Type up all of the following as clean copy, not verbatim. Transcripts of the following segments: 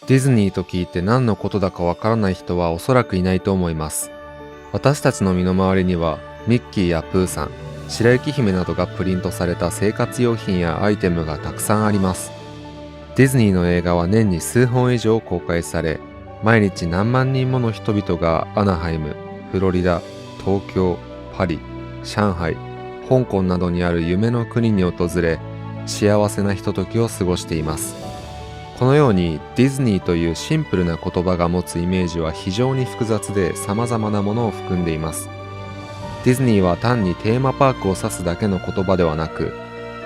ディズニーと聞いて何のことだかわからない人はおそらくいないと思います。私たちの身の回りにはミッキーやプーさん、白雪姫などがプリントされた生活用品やアイテムがたくさんあります。ディズニーの映画は年に数本以上公開され、毎日何万人もの人々がアナハイム、フロリダ、東京、パリ、上海、香港などにある夢の国に訪れ、幸せなひとときを過ごしています。このようにディズニーというシンプルな言葉が持つイメージは非常に複雑で様々なものを含んでいます。ディズニーは単にテーマパークを指すだけの言葉ではなく、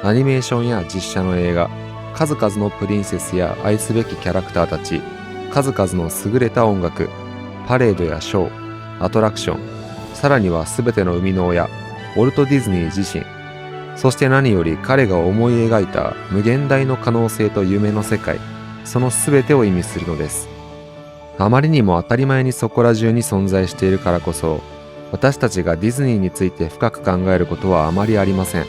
アニメーションや実写の映画、数々のプリンセスや愛すべきキャラクターたち、数々の優れた音楽、パレードやショー、アトラクション、さらには全ての生みの親、ウォルト・ディズニー自身、そして何より彼が思い描いた無限大の可能性と夢の世界、その全てを意味するのです。あまりにも当たり前にそこら中に存在しているからこそ、私たちがディズニーについて深く考えることはあまりありません。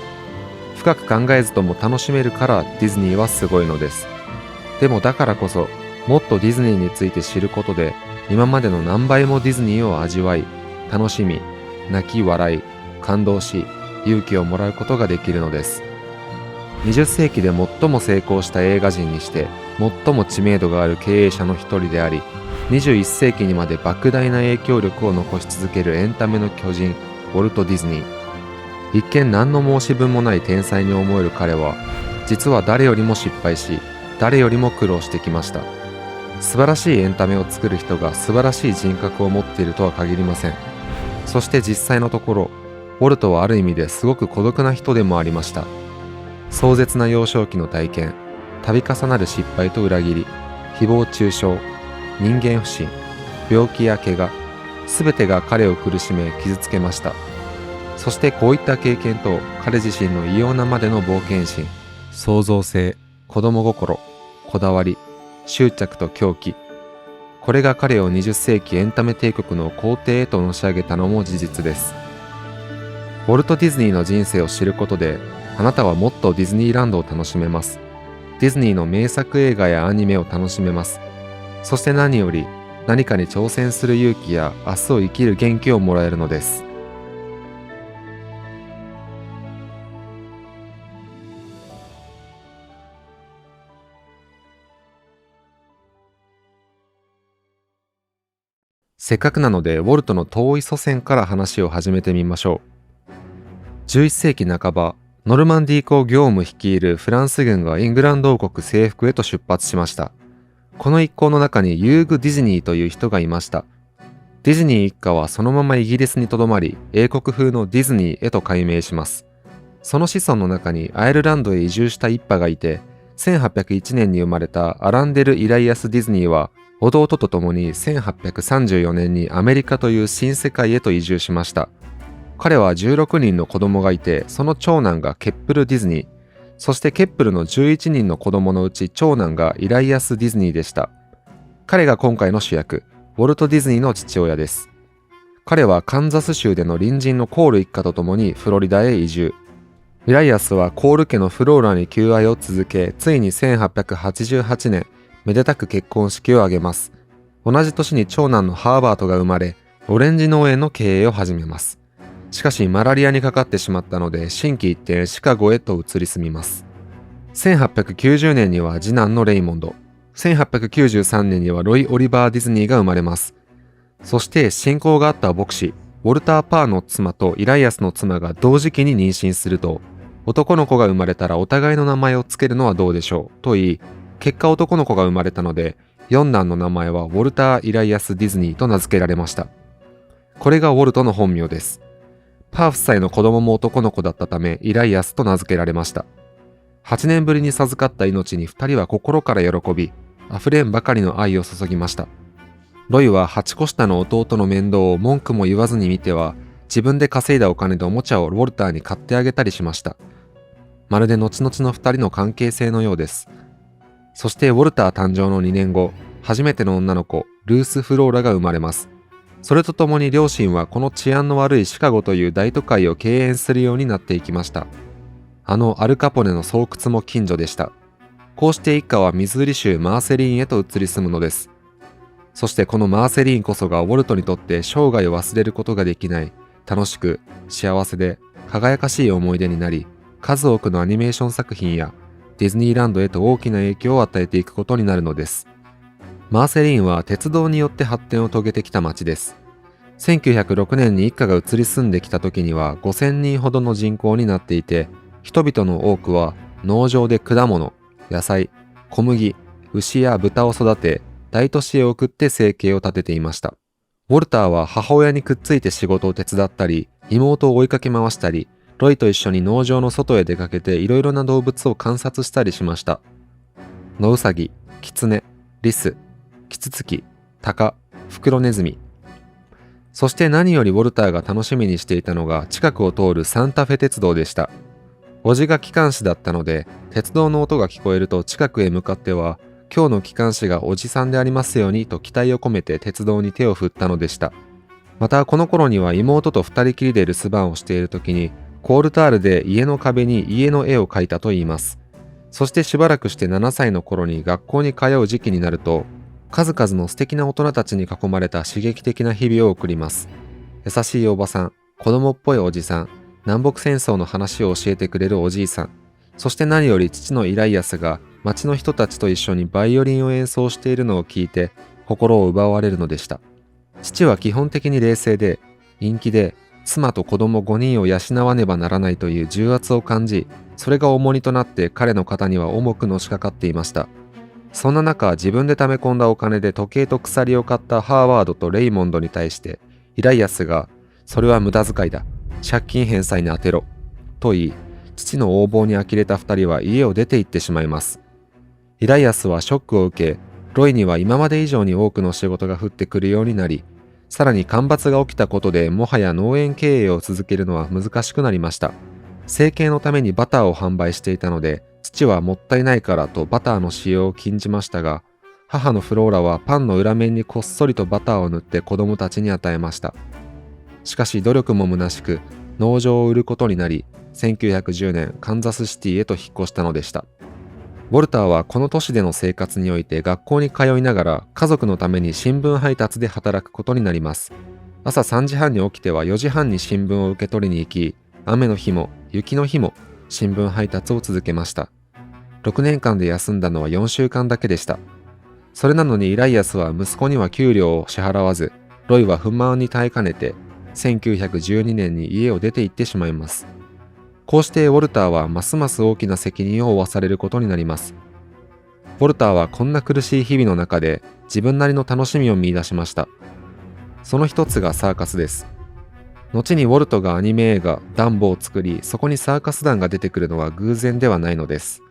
深く考えずとも楽しめるからディズニーはすごいのです。でもだからこそ、もっとディズニーについて知ることで、今までの何倍もディズニーを味わい、楽しみ、泣き笑い、感動し、勇気をもらうことができるのです。20世紀で最も成功した映画人にして、最も知名度がある経営者の一人であり、21世紀にまで莫大な影響力を残し続けるエンタメの巨人、ウォルト・ディズニー。一見何の申し分もない天才に思える彼は、実は誰よりも失敗し、誰よりも苦労してきました。素晴らしいエンタメを作る人が素晴らしい人格を持っているとは限りません。そして実際のところ、ウォルトはある意味ですごく孤独な人でもありました。壮絶な幼少期の体験、度重なる失敗と裏切り、誹謗中傷、人間不信、病気や怪我、すべてが彼を苦しめ傷つけました。そしてこういった経験と彼自身の異様なまでの冒険心、創造性、子供心、こだわり、執着と狂気、これが彼を20世紀エンタメ帝国の皇帝へとのし上げたのも事実です。ウォルト・ディズニーの人生を知ることで、あなたはもっとディズニーランドを楽しめます。ディズニーの名作映画やアニメを楽しめます。そして何より、何かに挑戦する勇気や明日を生きる元気をもらえるのです。せっかくなので、ウォルトの遠い祖先から話を始めてみましょう。11世紀半ば、ノルマンディー公業務率いるフランス軍がイングランド王国征服へと出発しました。この一行の中にユーグ・ディズニーという人がいました。ディズニー一家はそのままイギリスにとどまり、英国風のディズニーへと改名します。その子孫の中にアイルランドへ移住した一派がいて、1801年に生まれたアランデル・イライアス・ディズニーは、弟と共に1834年にアメリカという新世界へと移住しました。彼は16人の子供がいて、その長男がケップル・ディズニー、そしてケップルの11人の子供のうち長男がイライアス・ディズニーでした。彼が今回の主役、ウォルト・ディズニーの父親です。彼はカンザス州での隣人のコール一家と共にフロリダへ移住。イライアスはコール家のフローラに求愛を続け、ついに1888年、めでたく結婚式を挙げます。同じ年に長男のハーバートが生まれ、オレンジ農園の経営を始めます。しかしマラリアにかかってしまったので、心機一転シカゴへと移り住みます。1890年には次男のレイモンド、1893年にはロイ・オリバー・ディズニーが生まれます。そして親交があった牧師、ウォルター・パーの妻とイライアスの妻が同時期に妊娠すると、男の子が生まれたらお互いの名前を付けるのはどうでしょうと言い、結果男の子が生まれたので、四男の名前はウォルター・イライアス・ディズニーと名付けられました。これがウォルトの本名です。パー夫妻の子供も男の子だったため、イライアスと名付けられました。8年ぶりに授かった命に2人は心から喜び、溢れんばかりの愛を注ぎました。ロイは8個下の弟の面倒を文句も言わずに見ては、自分で稼いだお金でおもちゃをウォルターに買ってあげたりしました。まるで後々の2人の関係性のようです。そしてウォルター誕生の2年後、初めての女の子、ルース・フローラが生まれます。それとともに両親はこの治安の悪いシカゴという大都会を敬遠するようになっていきました。アルカポネの巣窟も近所でした。こうして一家はミズーリ州マーセリーンへと移り住むのです。そしてこのマーセリーンこそがウォルトにとって生涯を忘れることができない、楽しく幸せで輝かしい思い出になり、数多くのアニメーション作品やディズニーランドへと大きな影響を与えていくことになるのです。マーセリーンは鉄道によって発展を遂げてきた町です。1906年に一家が移り住んできた時には5000人ほどの人口になっていて、人々の多くは農場で果物、野菜、小麦、牛や豚を育て、大都市へ送って生計を立てていました。ウォルターは母親にくっついて仕事を手伝ったり、妹を追いかけ回したり、ロイと一緒に農場の外へ出かけていろいろな動物を観察したりしました。野ウサギ、キツネ、リス、キツツキ、タカ、フクロネズミ。そして何よりウォルターが楽しみにしていたのが近くを通るサンタフェ鉄道でした。叔父が機関士だったので、鉄道の音が聞こえると近くへ向かっては、今日の機関士がおじさんでありますようにと期待を込めて鉄道に手を振ったのでした。またこの頃には妹と二人きりで留守番をしている時に、コールタールで家の壁に家の絵を描いたといいます。そしてしばらくして7歳の頃に学校に通う時期になると、数々の素敵な大人たちに囲まれた刺激的な日々を送ります。優しいおばさん、子供っぽいおじさん、南北戦争の話を教えてくれるおじいさん、そして何より父のイライアスが町の人たちと一緒にバイオリンを演奏しているのを聞いて心を奪われるのでした。父は基本的に冷静で、陰気で、妻と子供5人を養わねばならないという重圧を感じ、それが重荷となって彼の肩には重くのしかかっていました。そんな中、自分で貯め込んだお金で時計と鎖を買ったハーワードとレイモンドに対して、イライアスが、それは無駄遣いだ。借金返済に充てろ。と言い、父の横暴に呆れた二人は家を出て行ってしまいます。イライアスはショックを受け、ロイには今まで以上に多くの仕事が降ってくるようになり、さらに干ばつが起きたことでもはや農園経営を続けるのは難しくなりました。生計のためにバターを販売していたので、父はもったいないからとバターの使用を禁じましたが、母のフローラはパンの裏面にこっそりとバターを塗って子供たちに与えました。しかし努力も虚しく、農場を売ることになり、1910年カンザスシティへと引っ越したのでした。ウォルターはこの都市での生活において学校に通いながら家族のために新聞配達で働くことになります。朝3時半に起きては4時半に新聞を受け取りに行き、雨の日も雪の日も新聞配達を続けました。6年間で休んだのは4週間だけでした。それなのにイライアスは息子には給料を支払わず、ロイは不満に耐えかねて、1912年に家を出て行ってしまいます。こうしてウォルターはますます大きな責任を負わされることになります。ウォルターはこんな苦しい日々の中で自分なりの楽しみを見出しました。その一つがサーカスです。後にウォルトがアニメ映画ダンボを作り、そこにサーカス団が出てくるのは偶然ではないのです。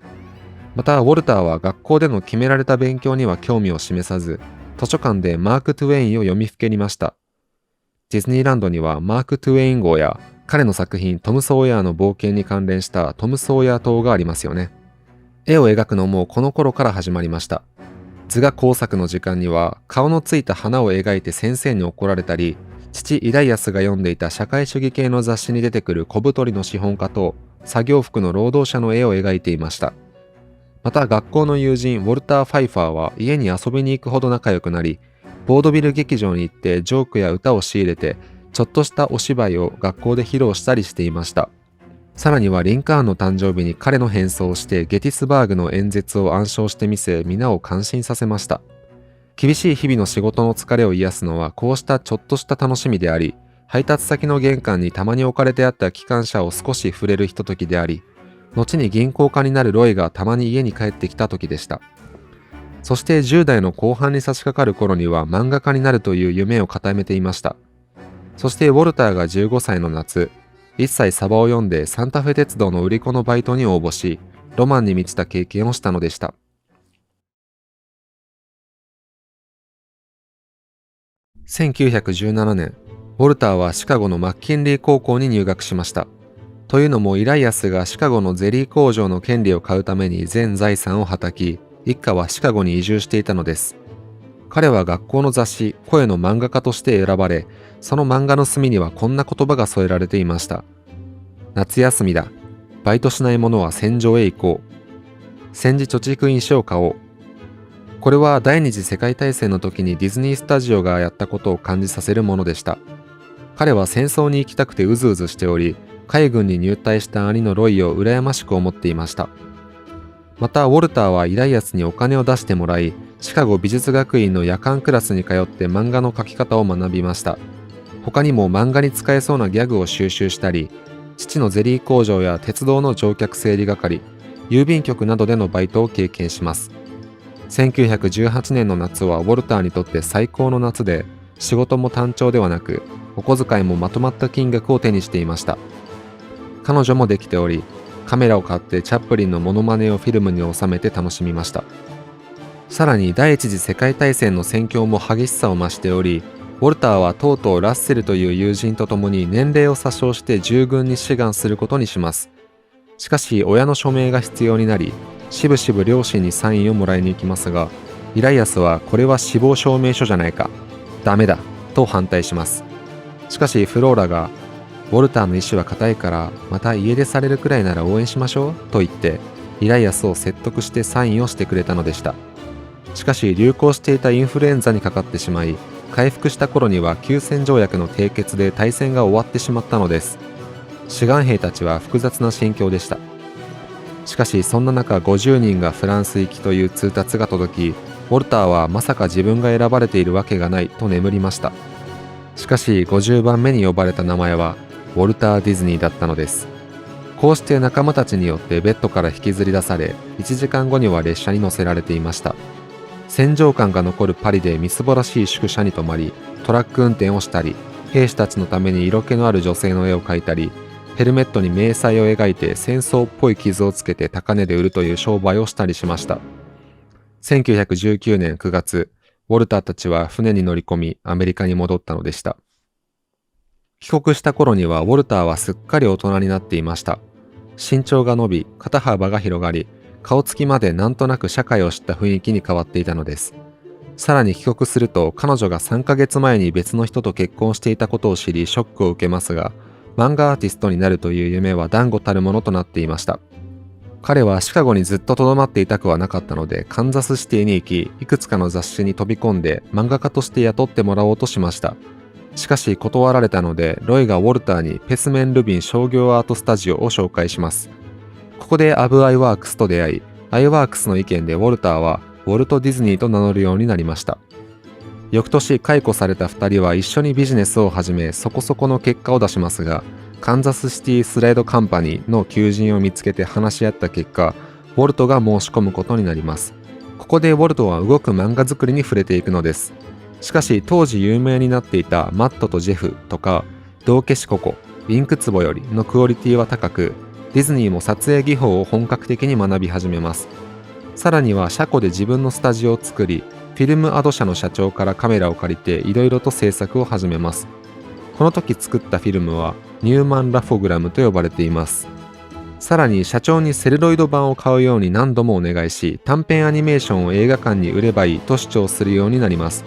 またウォルターは学校での決められた勉強には興味を示さず、図書館でマーク・トゥウェインを読みふけりました。ディズニーランドにはマーク・トゥウェイン号や彼の作品トム・ソーヤーの冒険に関連したトム・ソーヤー島がありますよね。絵を描くのもこの頃から始まりました。図画工作の時間には顔のついた花を描いて先生に怒られたり、父イライアスが読んでいた社会主義系の雑誌に出てくる小太りの資本家と作業服の労働者の絵を描いていました。また学校の友人ウォルター・ファイファーは家に遊びに行くほど仲良くなり、ボードビル劇場に行ってジョークや歌を仕入れて、ちょっとしたお芝居を学校で披露したりしていました。さらにはリンカーンの誕生日に彼の変装をしてゲティスバーグの演説を暗唱してみせ、皆を感心させました。厳しい日々の仕事の疲れを癒すのはこうしたちょっとした楽しみであり、配達先の玄関にたまに置かれてあった機関車を少し触れるひとときであり、後に銀行家になるロイがたまに家に帰ってきた時でした。そして10代の後半に差し掛かる頃には漫画家になるという夢を固めていました。そしてウォルターが15歳の夏、一切サバを読んでサンタフェ鉄道の売り子のバイトに応募し、ロマンに満ちた経験をしたのでした。1917年、ウォルターはシカゴのマッキンリー高校に入学しました。というのもイライアスがシカゴのゼリー工場の権利を買うために全財産をはたき、一家はシカゴに移住していたのです。彼は学校の雑誌「声の漫画家」として選ばれ、その漫画の隅にはこんな言葉が添えられていました。夏休みだ。バイトしない者は戦場へ行こう。戦時貯蓄印紙を買おう。これは第二次世界大戦の時にディズニースタジオがやったことを感じさせるものでした。彼は戦争に行きたくてうずうずしており、海軍に入隊した兄のロイを羨ましく思っていました。またウォルターはイライアスにお金を出してもらい、シカゴ美術学院の夜間クラスに通って漫画の描き方を学びました。他にも漫画に使えそうなギャグを収集したり、父のゼリー工場や鉄道の乗客整理係、郵便局などでのバイトを経験します。1918年の夏はウォルターにとって最高の夏で、仕事も単調ではなく、お小遣いもまとまった金額を手にしていました。彼女もできており、カメラを買ってチャップリンのモノマネをフィルムに収めて楽しみました。さらに第一次世界大戦の戦況も激しさを増しており、ウォルターはとうとうラッセルという友人と共に年齢を詐称して従軍に志願することにします。しかし親の署名が必要になり、しぶしぶ両親にサインをもらいに行きますが、イライアスはこれは死亡証明書じゃないか、ダメだと反対します。しかしフローラが、ウォルターの意志は固いからまた家出されるくらいなら応援しましょうと言って、イライアスを説得してサインをしてくれたのでした。しかし流行していたインフルエンザにかかってしまい、回復した頃には休戦条約の締結で大戦が終わってしまったのです。志願兵たちは複雑な心境でした。しかしそんな中、50人がフランス行きという通達が届き、ウォルターはまさか自分が選ばれているわけがないと眠りました。しかし50番目に呼ばれた名前はウォルター・ディズニーだったのです。こうして仲間たちによってベッドから引きずり出され、1時間後には列車に乗せられていました。戦場感が残るパリでみすぼらしい宿舎に泊まり、トラック運転をしたり、兵士たちのために色気のある女性の絵を描いたり、ヘルメットに迷彩を描いて戦争っぽい傷をつけて高値で売るという商売をしたりしました。1919年9月、ウォルターたちは船に乗り込みアメリカに戻ったのでした。帰国した頃にはウォルターはすっかり大人になっていました。身長が伸び、肩幅が広がり、顔つきまでなんとなく社会を知った雰囲気に変わっていたのです。さらに帰国すると彼女が3ヶ月前に別の人と結婚していたことを知りショックを受けますが、漫画アーティストになるという夢は断固たるものとなっていました。彼はシカゴにずっと留まっていたくはなかったので、カンザスシティに行き、いくつかの雑誌に飛び込んで漫画家として雇ってもらおうとしました。しかし断られたので、ロイがウォルターにペスメン・ルビン商業アートスタジオを紹介します。ここでアブ・アイワークスと出会い、アイワークスの意見でウォルターはウォルト・ディズニーと名乗るようになりました。翌年解雇された2人は一緒にビジネスを始め、そこそこの結果を出しますが、カンザスシティスライドカンパニーの求人を見つけて話し合った結果、ウォルトが申し込むことになります。ここでウォルトは動く漫画作りに触れていくのです。しかし当時有名になっていたマットとジェフとか道化師ココ、インク壺よりのクオリティは高く、ディズニーも撮影技法を本格的に学び始めます。さらには車庫で自分のスタジオを作り、フィルムアド社の社長からカメラを借りていろいろと制作を始めます。この時作ったフィルムはニューマンラフォグラムと呼ばれています。さらに社長にセルロイド版を買うように何度もお願いし、短編アニメーションを映画館に売ればいいと主張するようになります。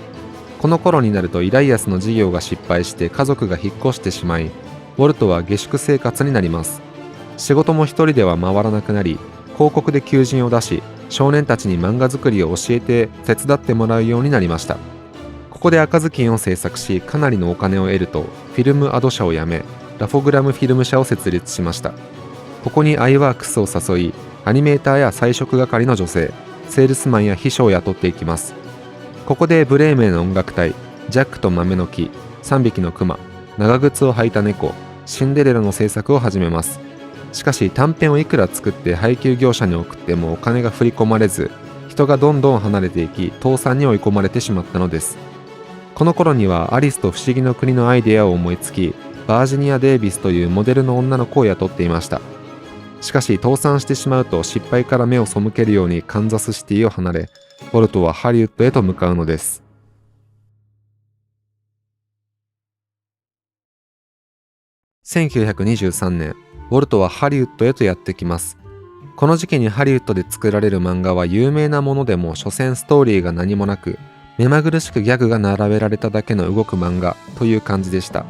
この頃になるとイライアスの事業が失敗して家族が引っ越してしまい、ウォルトは下宿生活になります。仕事も一人では回らなくなり、広告で求人を出し、少年たちに漫画作りを教えて手伝ってもらうようになりました。ここで赤ずきんを制作し、かなりのお金を得るとフィルムアド社を辞め、ラフォグラムフィルム社を設立しました。ここにアイワークスを誘い、アニメーターや彩色係の女性、セールスマンや秘書を雇っていきます。ここでブレーメンの音楽隊、ジャックと豆の木、3匹のクマ、長靴を履いた猫、シンデレラの制作を始めます。しかし短編をいくら作って配給業者に送ってもお金が振り込まれず、人がどんどん離れていき倒産に追い込まれてしまったのです。この頃にはアリスと不思議の国のアイデアを思いつき、バージニア・デイビスというモデルの女の子を雇っていました。しかし倒産してしまうと失敗から目を背けるようにカンザスシティを離れ、ウォルトはハリウッドへと向かうのです。1923年、ウォルトはハリウッドへとやってきます。この時期にハリウッドで作られる漫画は有名なものでも所詮ストーリーが何もなく、目まぐるしくギャグが並べられただけの動く漫画という感じでした。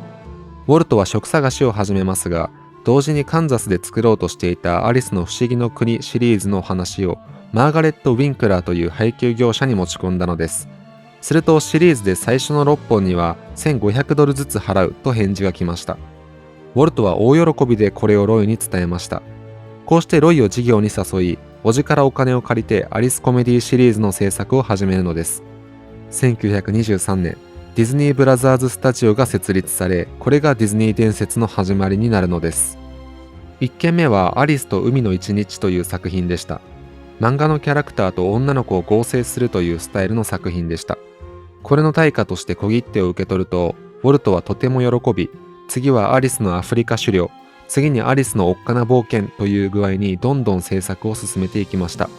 ウォルトは職探しを始めますが、同時にカンザスで作ろうとしていたアリスの不思議の国シリーズの話をマーガレット・ウィンクラーという配給業者に持ち込んだのです。するとシリーズで最初の6本には$1500ずつ払うと返事が来ました。ウォルトは大喜びでこれをロイに伝えました。こうしてロイを事業に誘い、叔父からお金を借りてアリスコメディシリーズの制作を始めるのです。1923年、ディズニーブラザーズスタジオが設立され、これがディズニー伝説の始まりになるのです。1件目はアリスと海の一日という作品でした。漫画のキャラクターと女の子を合成するというスタイルの作品でした。これの対価として小切手を受け取ると、ウォルトはとても喜び、次はアリスのアフリカ狩猟、次にアリスのおっかな冒険という具合にどんどん制作を進めていきました。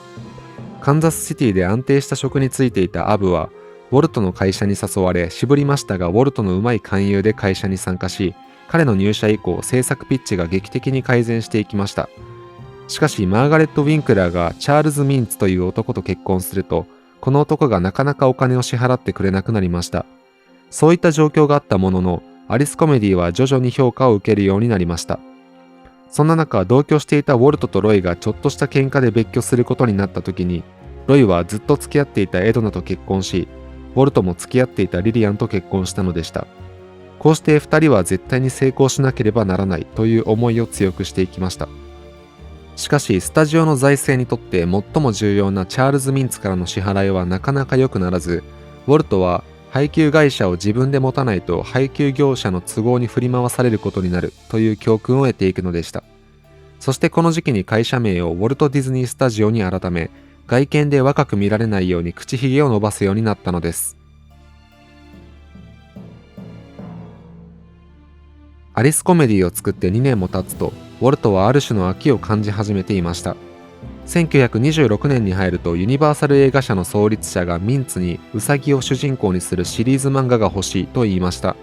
カンザスシティで安定した職に就いていたアブは、ウォルトの会社に誘われ渋りましたが、ウォルトのうまい勧誘で会社に参加し、彼の入社以降制作ピッチが劇的に改善していきました。しかしマーガレット・ウィンクラーがチャールズ・ミンツという男と結婚すると、この男がなかなかお金を支払ってくれなくなりました。そういった状況があったものの、アリスコメディは徐々に評価を受けるようになりました。そんな中、同居していたウォルトとロイがちょっとした喧嘩で別居することになった時に、ロイはずっと付き合っていたエドナと結婚し、ウォルトも付き合っていたリリアンと結婚したのでした。こうして2人は絶対に成功しなければならないという思いを強くしていきました。しかしスタジオの財政にとって最も重要なチャールズ・ミンツからの支払いはなかなか良くならず、ウォルトは配給会社を自分で持たないと配給業者の都合に振り回されることになるという教訓を得ていくのでした。そしてこの時期に会社名をウォルト・ディズニー・スタジオに改め、外見で若く見られないように口ひげを伸ばすようになったのです。アリスコメディを作って2年も経つと、ウォルトはある種の飽きを感じ始めていました。1926年に入るとユニバーサル映画社の創立者がミンツにウサギを主人公にするシリーズ漫画が欲しいと言いました。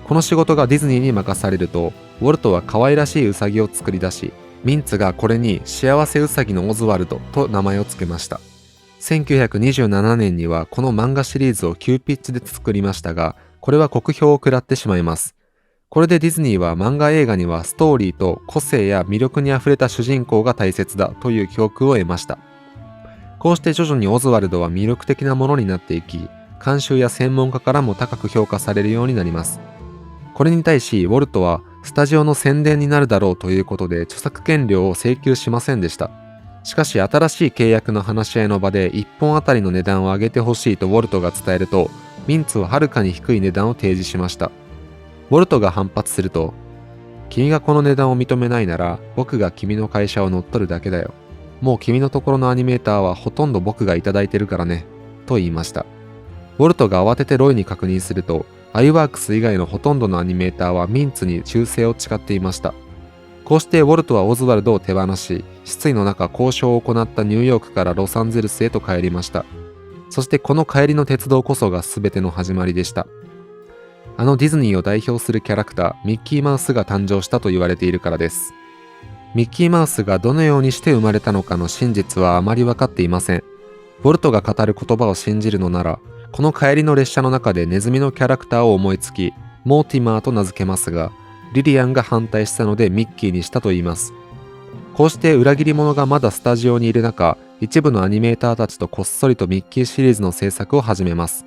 この仕事がディズニーに任されると、ウォルトは可愛らしいウサギを作り出し、ミンツがこれに幸せウサギのオズワルドと名前を付けました。1927年にはこの漫画シリーズを急ピッチで作りましたが、これは酷評を食らってしまいます。これでディズニーは漫画映画にはストーリーと個性や魅力にあふれた主人公が大切だという教訓を得ました。こうして徐々にオズワルドは魅力的なものになっていき、監修や専門家からも高く評価されるようになります。これに対しウォルトはスタジオの宣伝になるだろうということで著作権料を請求しませんでした。しかし新しい契約の話し合いの場で1本あたりの値段を上げてほしいとウォルトが伝えると、ミンツははるかに低い値段を提示しました。ウォルトが反発すると、君がこの値段を認めないなら僕が君の会社を乗っ取るだけだよ。もう君のところのアニメーターはほとんど僕がいただいてるからね、と言いました。ウォルトが慌ててロイに確認すると、アイワークス以外のほとんどのアニメーターはミンツに忠誠を誓っていました。こうしてウォルトはオズワルドを手放し、失意の中交渉を行ったニューヨークからロサンゼルスへと帰りました。そしてこの帰りの鉄道こそが全ての始まりでした。あのディズニーを代表するキャラクター、ミッキーマウスが誕生したと言われているからです。ミッキーマウスがどのようにして生まれたのかの真実はあまり分かっていません。ウォルトが語る言葉を信じるのなら、この帰りの列車の中でネズミのキャラクターを思いつき、モーティマーと名付けますが、リリアンが反対したのでミッキーにしたと言います。こうして裏切り者がまだスタジオにいる中、一部のアニメーターたちとこっそりとミッキーシリーズの制作を始めます。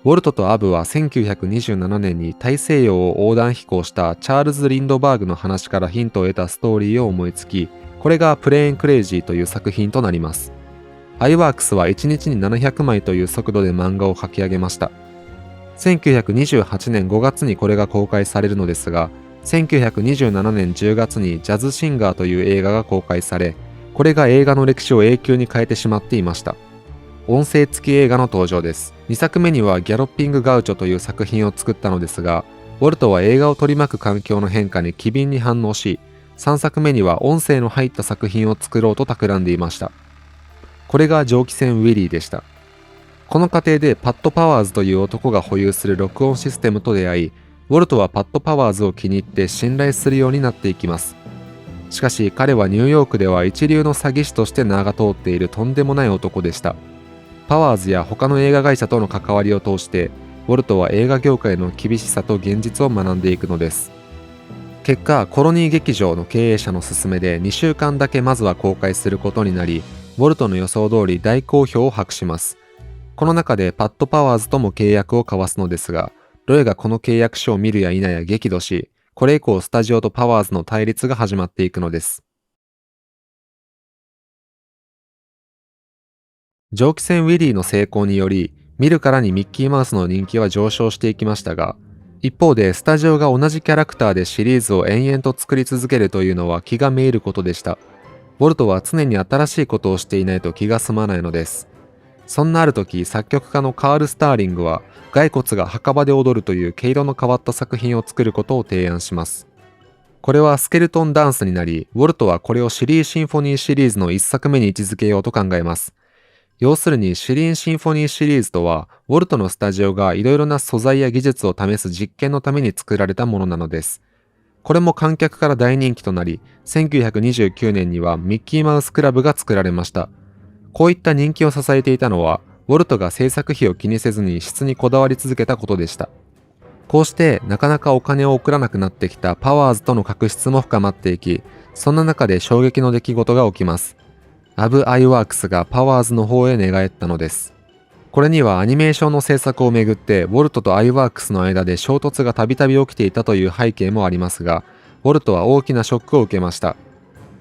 ウォルトとアブは1927年に大西洋を横断飛行したチャールズ・リンドバーグの話からヒントを得たストーリーを思いつき、これがプレーン・クレイジーという作品となります。アイワークスは1日に700枚という速度で漫画を書き上げました。1928年5月にこれが公開されるのですが、1927年10月にジャズシンガーという映画が公開され、これが映画の歴史を永久に変えてしまっていました。音声付き映画の登場です。2作目にはギャロッピング・ガウチョという作品を作ったのですが、ウォルトは映画を取り巻く環境の変化に機敏に反応し、3作目には音声の入った作品を作ろうと企んでいました。これが蒸気船ウィリーでした。この過程でパッド・パワーズという男が保有する録音システムと出会い、ウォルトはパッド・パワーズを気に入って信頼するようになっていきます。しかし彼はニューヨークでは一流の詐欺師として名が通っているとんでもない男でした。パワーズや他の映画会社との関わりを通して、ウォルトは映画業界の厳しさと現実を学んでいくのです。結果、コロニー劇場の経営者の勧めで2週間だけまずは公開することになり、ウォルトの予想通り大好評を博します。この中でパッド・パワーズとも契約を交わすのですが、ロエがこの契約書を見るや否や激怒し、これ以降スタジオとパワーズの対立が始まっていくのです。蒸気船ウィリーの成功により、見るからにミッキーマウスの人気は上昇していきましたが、一方でスタジオが同じキャラクターでシリーズを延々と作り続けるというのは気がめいることでした。ウォルトは常に新しいことをしていないと気が済まないのです。そんなある時、作曲家のカール・スターリングは、骸骨が墓場で踊るという毛色の変わった作品を作ることを提案します。これはスケルトンダンスになり、ウォルトはこれをシリーシンフォニーシリーズの一作目に位置づけようと考えます。要するにシリンシンフォニーシリーズとは、ウォルトのスタジオがいろいろな素材や技術を試す実験のために作られたものなのです。これも観客から大人気となり、1929年にはミッキーマウスクラブが作られました。こういった人気を支えていたのは、ウォルトが制作費を気にせずに質にこだわり続けたことでした。こうしてなかなかお金を送らなくなってきたパワーズとの確執も深まっていき、そんな中で衝撃の出来事が起きます。アブ・アイワークスがパワーズの方へ寝返ったのです。これにはアニメーションの制作をめぐってウォルトとアイワークスの間で衝突がたびたび起きていたという背景もありますが、ウォルトは大きなショックを受けました。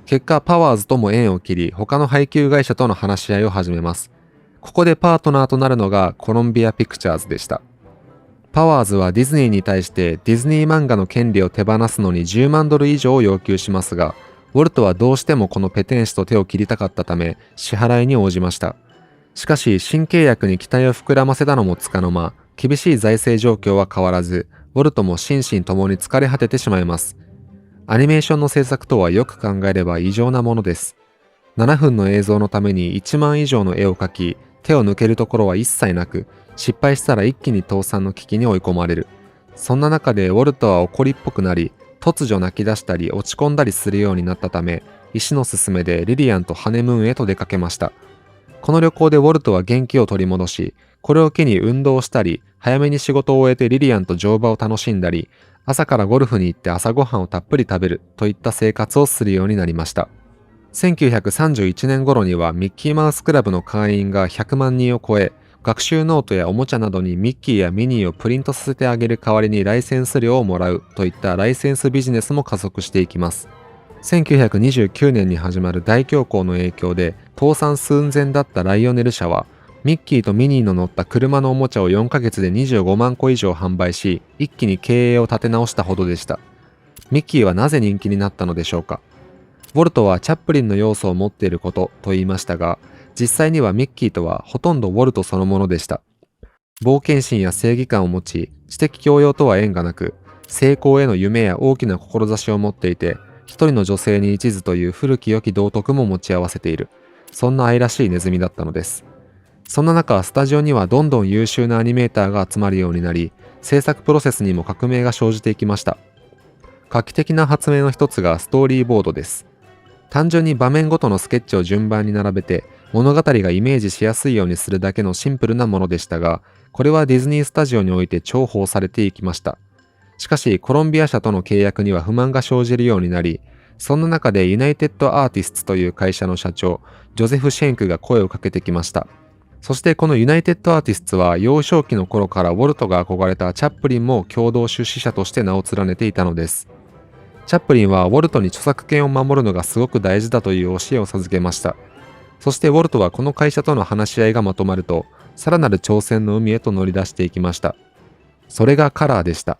結果パワーズとも縁を切り、他の配給会社との話し合いを始めます。ここでパートナーとなるのがコロンビア・ピクチャーズでした。パワーズはディズニーに対してディズニー漫画の権利を手放すのに10万ドル以上を要求しますが、ウォルトはどうしてもこのペテン師と手を切りたかったため支払いに応じました。しかし新契約に期待を膨らませたのもつかの間、厳しい財政状況は変わらず、ウォルトも心身ともに疲れ果ててしまいます。アニメーションの制作とはよく考えれば異常なものです。7分の映像のために1万以上の絵を描き、手を抜けるところは一切なく、失敗したら一気に倒産の危機に追い込まれる。そんな中でウォルトは怒りっぽくなり、突如泣き出したり落ち込んだりするようになったため、医師の勧めでリリアンとハネムーンへと出かけました。この旅行でウォルトは元気を取り戻し、これを機に運動したり、早めに仕事を終えてリリアンと乗馬を楽しんだり、朝からゴルフに行って朝ごはんをたっぷり食べるといった生活をするようになりました。1931年頃にはミッキーマウスクラブの会員が100万人を超え、学習ノートやおもちゃなどにミッキーやミニーをプリントさせてあげる代わりにライセンス料をもらうといったライセンスビジネスも加速していきます。1929年に始まる大恐慌の影響で倒産寸前だったライオネル社は、ミッキーとミニーの乗った車のおもちゃを4ヶ月で25万個以上販売し、一気に経営を立て直したほどでした。ミッキーはなぜ人気になったのでしょうか。ウォルトはチャップリンの要素を持っていることと言いましたが、実際にはミッキーとはほとんどウォルトそのものでした。冒険心や正義感を持ち、知的教養とは縁がなく、成功への夢や大きな志を持っていて、一人の女性に一途という古き良き道徳も持ち合わせている。そんな愛らしいネズミだったのです。そんな中、スタジオにはどんどん優秀なアニメーターが集まるようになり、制作プロセスにも革命が生じていきました。画期的な発明の一つがストーリーボードです。単純に場面ごとのスケッチを順番に並べて、物語がイメージしやすいようにするだけのシンプルなものでしたが、これはディズニースタジオにおいて重宝されていきました。しかし、コロンビア社との契約には不満が生じるようになり、そんな中でユナイテッドアーティストという会社の社長、ジョゼフ・シェンクが声をかけてきました。そしてこのユナイテッドアーティストは幼少期の頃からウォルトが憧れたチャップリンも共同出資者として名を連ねていたのです。チャップリンはウォルトに著作権を守るのがすごく大事だという教えを授けました。そしてウォルトはこの会社との話し合いがまとまると、さらなる挑戦の海へと乗り出していきました。それがカラーでした。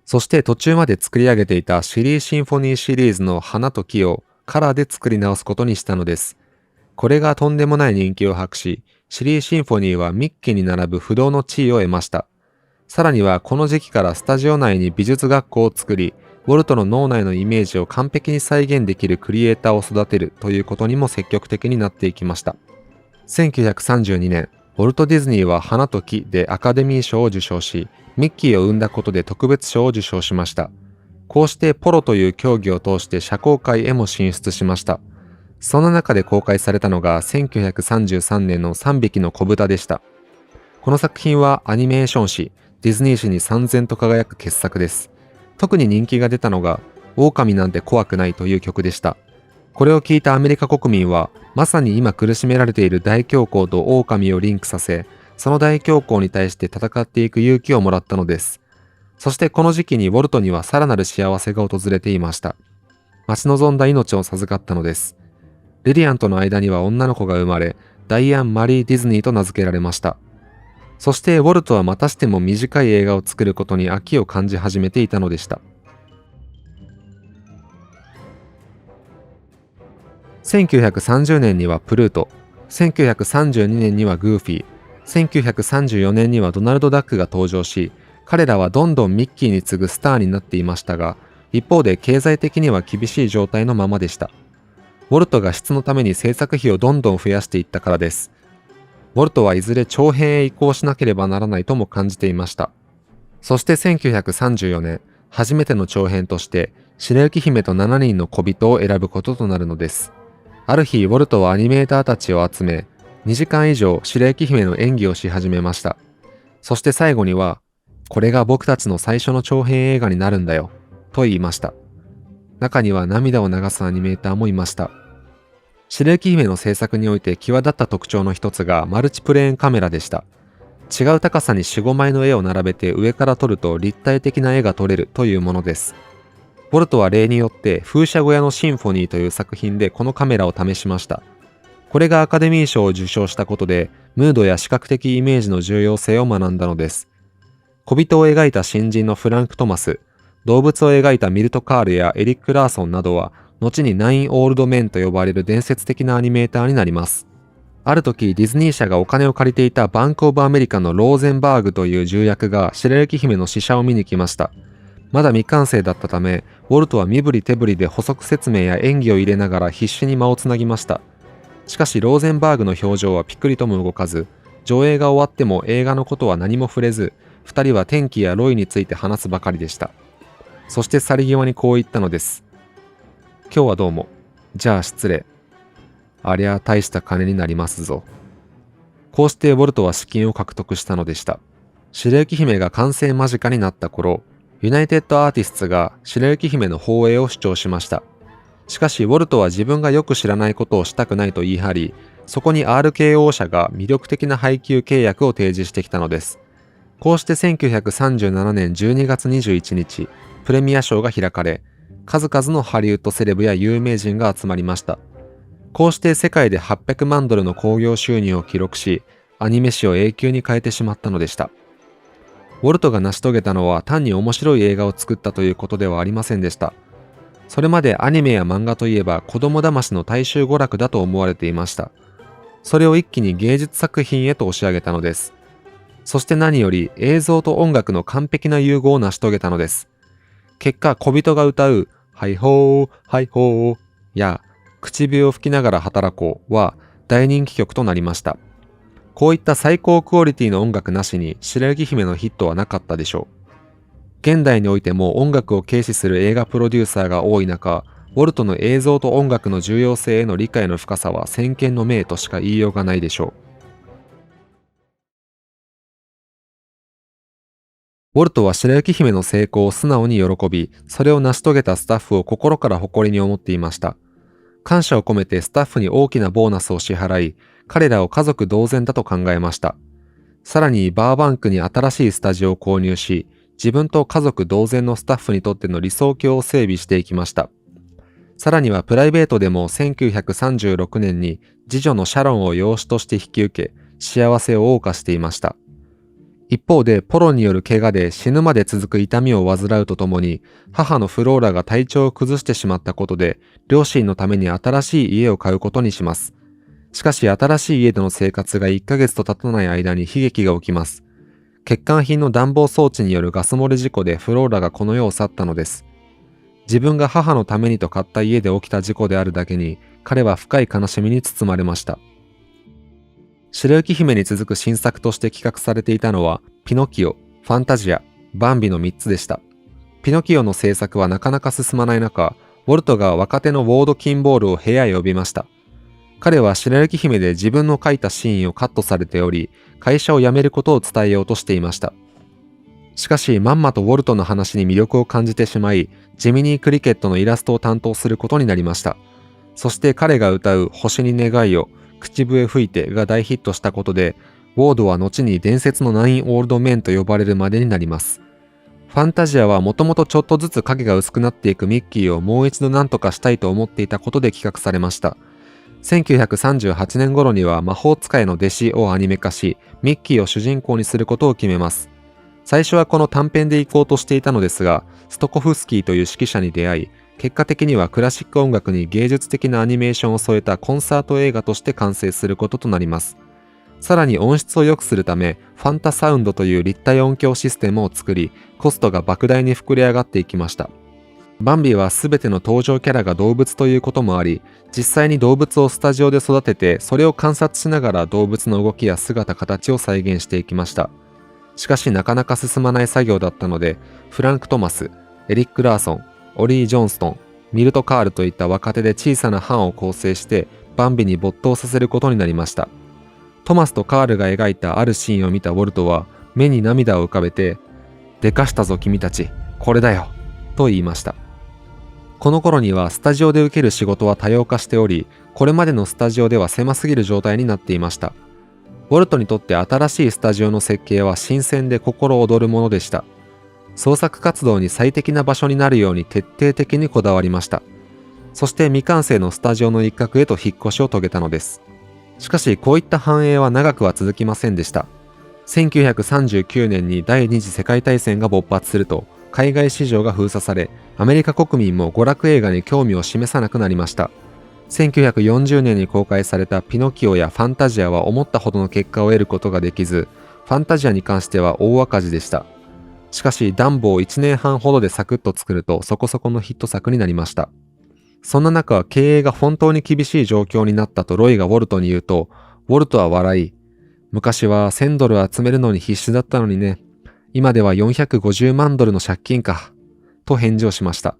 そして途中まで作り上げていたシリーシンフォニーシリーズの花と木をカラーで作り直すことにしたのです。これがとんでもない人気を博し、シリーシンフォニーはミッキーに並ぶ不動の地位を得ました。さらにはこの時期からスタジオ内に美術学校を作り、ウォルトの脳内のイメージを完璧に再現できるクリエイターを育てるということにも積極的になっていきました。1932年、ウォルト・ディズニーは花と木でアカデミー賞を受賞し、ミッキーを生んだことで特別賞を受賞しました。こうしてポロという競技を通して社交界へも進出しました。そんな中で公開されたのが1933年の3匹の子豚でした。この作品はアニメーション誌、ディズニー誌に燦然と輝く傑作です。特に人気が出たのが、狼なんて怖くないという曲でした。これを聞いたアメリカ国民は、まさに今苦しめられている大恐慌と狼をリンクさせ、その大恐慌に対して戦っていく勇気をもらったのです。そしてこの時期にウォルトにはさらなる幸せが訪れていました。待ち望んだ命を授かったのです。リリアンとの間には女の子が生まれ、ダイアン・マリー・ディズニーと名付けられました。そしてウォルトはまたしても短い映画を作ることに飽きを感じ始めていたのでした。1930年にはプルート、1932年にはグーフィー、1934年にはドナルド・ダックが登場し、彼らはどんどんミッキーに次ぐスターになっていましたが、一方で経済的には厳しい状態のままでした。ウォルトが質のために制作費をどんどん増やしていったからです。ウォルトはいずれ長編へ移行しなければならないとも感じていました。そして1934年、初めての長編として、白雪姫と7人の小人を選ぶこととなるのです。ある日、ウォルトはアニメーターたちを集め、2時間以上白雪姫の演技をし始めました。そして最後には、これが僕たちの最初の長編映画になるんだよ、と言いました。中には涙を流すアニメーターもいました。白雪姫の制作において際立った特徴の一つがマルチプレーンカメラでした。違う高さに 4,5 枚の絵を並べて上から撮ると立体的な絵が撮れるというものです。ウォルトは例によって風車小屋のシンフォニーという作品でこのカメラを試しました。これがアカデミー賞を受賞したことで、ムードや視覚的イメージの重要性を学んだのです。小人を描いた新人のフランク・トマス、動物を描いたミルト・カールやエリック・ラーソンなどは、後にナイン・オールド・メンと呼ばれる伝説的なアニメーターになります。ある時、ディズニー社がお金を借りていたバンク・オブ・アメリカのローゼンバーグという重役が白雪姫の試写を見に来ました。まだ未完成だったため、ウォルトは身振り手振りで補足説明や演技を入れながら必死に間をつなぎました。しかしローゼンバーグの表情はピクリとも動かず、上映が終わっても映画のことは何も触れず、二人は天気やロイについて話すばかりでした。そして去り際にこう言ったのです。今日はどうも。じゃあ失礼。ありゃ大した金になりますぞ。こうしてウォルトは資金を獲得したのでした。白雪姫が完成間近になった頃、ユナイテッドアーティスツが白雪姫の放映を主張しました。しかしウォルトは自分がよく知らないことをしたくないと言い張り、そこに RKO 社が魅力的な配給契約を提示してきたのです。こうして1937年12月21日、プレミア賞が開かれ、数々のハリウッドセレブや有名人が集まりました。こうして世界で800万ドルの興行収入を記録し、アニメ史を永久に変えてしまったのでした。ウォルトが成し遂げたのは単に面白い映画を作ったということではありませんでした。それまでアニメや漫画といえば子供騙しの大衆娯楽だと思われていました。それを一気に芸術作品へと押し上げたのです。そして何より映像と音楽の完璧な融合を成し遂げたのです。結果、小人が歌うハイホーハイホーや口笛を吹きながら働こうは大人気曲となりました。こういった最高クオリティの音楽なしに白雪姫のヒットはなかったでしょう。現代においても音楽を軽視する映画プロデューサーが多い中、ウォルトの映像と音楽の重要性への理解の深さは先見の明としか言いようがないでしょう。ウォルトは白雪姫の成功を素直に喜び、それを成し遂げたスタッフを心から誇りに思っていました。感謝を込めてスタッフに大きなボーナスを支払い、彼らを家族同然だと考えました。さらにバーバンクに新しいスタジオを購入し、自分と家族同然のスタッフにとっての理想郷を整備していきました。さらにはプライベートでも1936年に次女のシャロンを養子として引き受け、幸せを謳歌していました。一方でポロによる怪我で死ぬまで続く痛みを患うとともに、母のフローラが体調を崩してしまったことで、両親のために新しい家を買うことにします。しかし新しい家での生活が1ヶ月と経たない間に悲劇が起きます。欠陥品の暖房装置によるガス漏れ事故でフローラがこの世を去ったのです。自分が母のためにと買った家で起きた事故であるだけに、彼は深い悲しみに包まれました。白雪姫に続く新作として企画されていたのは、ピノキオ、ファンタジア、バンビの3つでした。ピノキオの制作はなかなか進まない中、ウォルトが若手のウォード・キンボールを部屋へ呼びました。彼は白雪姫で自分の書いたシーンをカットされており、会社を辞めることを伝えようとしていました。しかしまんまとウォルトの話に魅力を感じてしまい、ジミニー・クリケットのイラストを担当することになりました。そして彼が歌う星に願いを口笛吹いてが大ヒットしたことで、ウォードは後に伝説のナインオールドメンと呼ばれるまでになります。ファンタジアはもともとちょっとずつ影が薄くなっていくミッキーをもう一度何とかしたいと思っていたことで企画されました。1938年頃には魔法使いの弟子をアニメ化し、ミッキーを主人公にすることを決めます。最初はこの短編で行こうとしていたのですが、ストコフスキーという指揮者に出会い、結果的にはクラシック音楽に芸術的なアニメーションを添えたコンサート映画として完成することとなります。さらに音質を良くするため、ファンタサウンドという立体音響システムを作り、コストが莫大に膨れ上がっていきました。バンビは全ての登場キャラが動物ということもあり、実際に動物をスタジオで育てて、それを観察しながら動物の動きや姿形を再現していきました。しかしなかなか進まない作業だったので、フランク・トマス、エリック・ラーソン、オリー・ジョンストン、ミルト・カールといった若手で小さな班を構成して、バンビに没頭させることになりました。トマスとカールが描いたあるシーンを見たウォルトは、目に涙を浮かべて、でかしたぞ君たち、これだよ、と言いました。この頃にはスタジオで受ける仕事は多様化しており、これまでのスタジオでは狭すぎる状態になっていました。ウォルトにとって新しいスタジオの設計は新鮮で心躍るものでした。創作活動に最適な場所になるように徹底的にこだわりました。そして未完成のスタジオの一角へと引っ越しを遂げたのです。しかしこういった繁栄は長くは続きませんでした。1939年に第二次世界大戦が勃発すると、海外市場が封鎖され、アメリカ国民も娯楽映画に興味を示さなくなりました。1940年に公開されたピノキオやファンタジアは思ったほどの結果を得ることができず、ファンタジアに関しては大赤字でした。しかしダンボを1年半ほどでサクッと作るとそこそこのヒット作になりました。そんな中、経営が本当に厳しい状況になったとロイがウォルトに言うと、ウォルトは笑い、昔は1000ドル集めるのに必死だったのにね。今では450万ドルの借金か。と返事をしました。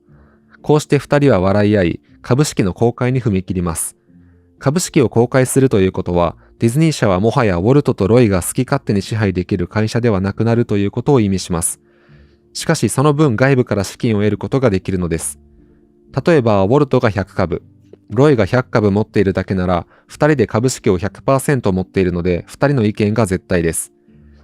こうして二人は笑い合い、株式の公開に踏み切ります。株式を公開するということは、ディズニー社はもはやウォルトとロイが好き勝手に支配できる会社ではなくなるということを意味します。しかしその分外部から資金を得ることができるのです。例えば、ウォルトが100株、ロイが100株持っているだけなら、二人で株式を 100% 持っているので、二人の意見が絶対です。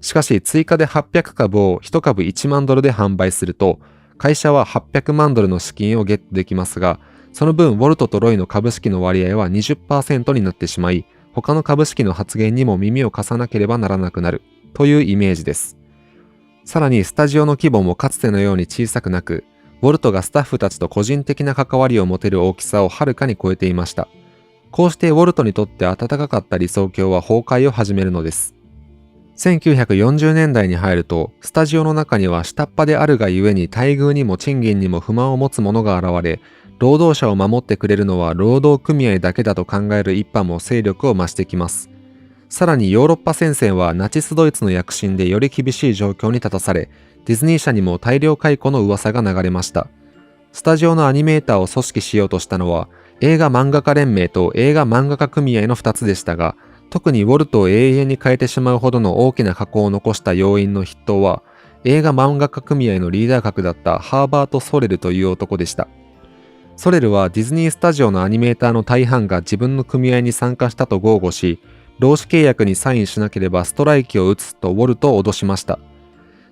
しかし追加で800株を1株1万ドルで販売すると、会社は800万ドルの資金をゲットできますが、その分ウォルトとロイの株式の割合は 20% になってしまい、他の株式の発言にも耳を貸さなければならなくなるというイメージです。さらにスタジオの規模もかつてのように小さくなく、ウォルトがスタッフたちと個人的な関わりを持てる大きさをはるかに超えていました。こうしてウォルトにとって温かかった理想郷は崩壊を始めるのです。1940年代に入ると、スタジオの中には下っ端であるがゆえに待遇にも賃金にも不満を持つ者が現れ、労働者を守ってくれるのは労働組合だけだと考える一派も勢力を増してきます。さらにヨーロッパ戦線はナチスドイツの躍進でより厳しい状況に立たされ、ディズニー社にも大量解雇の噂が流れました。スタジオのアニメーターを組織しようとしたのは、映画漫画家連盟と映画漫画家組合の2つでしたが、特にウォルトを永遠に変えてしまうほどの大きな過去を残した要因の筆頭は、映画漫画家組合のリーダー格だったハーバート・ソレルという男でした。ソレルはディズニースタジオのアニメーターの大半が自分の組合に参加したと豪語し、労使契約にサインしなければストライキを打つとウォルトを脅しました。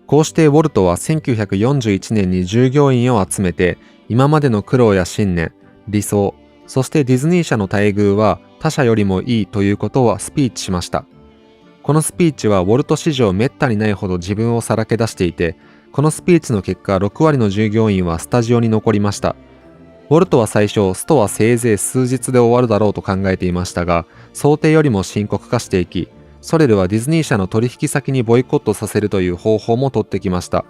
こうしてウォルトは1941年に従業員を集めて、今までの苦労や信念、理想、そしてディズニー社の待遇は他社よりもいいということをスピーチしました。このスピーチはウォルト史上めったにないほど自分をさらけ出していて、このスピーチの結果6割の従業員はスタジオに残りました。ウォルトは最初、ストはせいぜい数日で終わるだろうと考えていましたが、想定よりも深刻化していき、ソレルはディズニー社の取引先にボイコットさせるという方法も取ってきました。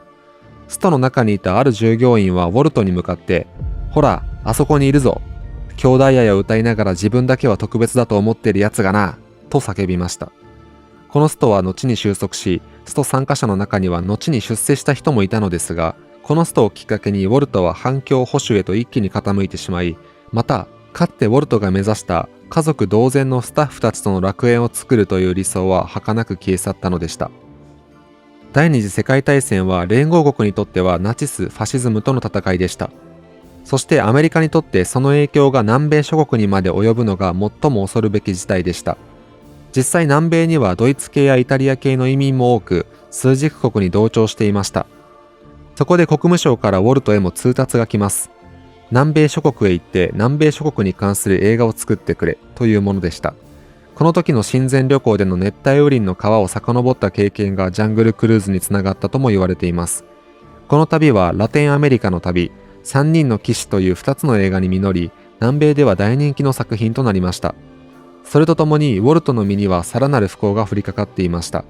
ストの中にいたある従業員はウォルトに向かって、ほら、あそこにいるぞ。兄弟愛を歌いながら自分だけは特別だと思っている奴がな、と叫びました。このストは後に収束し、スト参加者の中には後に出世した人もいたのですが、このストをきっかけにウォルトは反響保守へと一気に傾いてしまい、また、かつてウォルトが目指した家族同然のスタッフたちとの楽園を作るという理想は儚く消え去ったのでした。第二次世界大戦は連合国にとってはナチス・ファシズムとの戦いでした。そしてアメリカにとってその影響が南米諸国にまで及ぶのが最も恐るべき事態でした。実際南米にはドイツ系やイタリア系の移民も多く、枢軸国に同調していました。そこで国務省からウォルトへも通達が来ます。南米諸国へ行って南米諸国に関する映画を作ってくれというものでした。この時の親善旅行での熱帯雨林の川を遡った経験がジャングルクルーズにつながったとも言われています。この旅はラテンアメリカの旅、三人の騎士という2つの映画に実り、南米では大人気の作品となりました。それとともにウォルトの身にはさらなる不幸が降りかかっていました。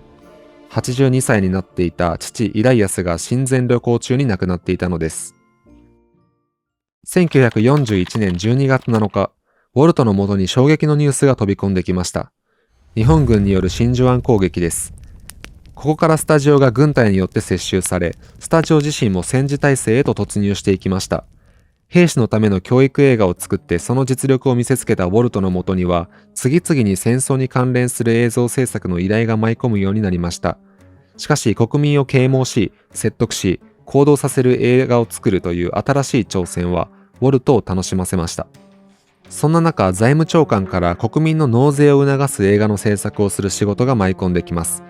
82歳になっていた父イライアスが親善旅行中に亡くなっていたのです。1941年12月7日、ウォルトのもとに衝撃のニュースが飛び込んできました。日本軍による真珠湾攻撃です。ここからスタジオが軍隊によって接収され、スタジオ自身も戦時体制へと突入していきました。兵士のための教育映画を作ってその実力を見せつけたウォルトのもとには、次々に戦争に関連する映像制作の依頼が舞い込むようになりました。しかし国民を啓蒙し、説得し、行動させる映画を作るという新しい挑戦は、ウォルトを楽しませました。そんな中、財務長官から国民の納税を促す映画の制作をする仕事が舞い込んできます。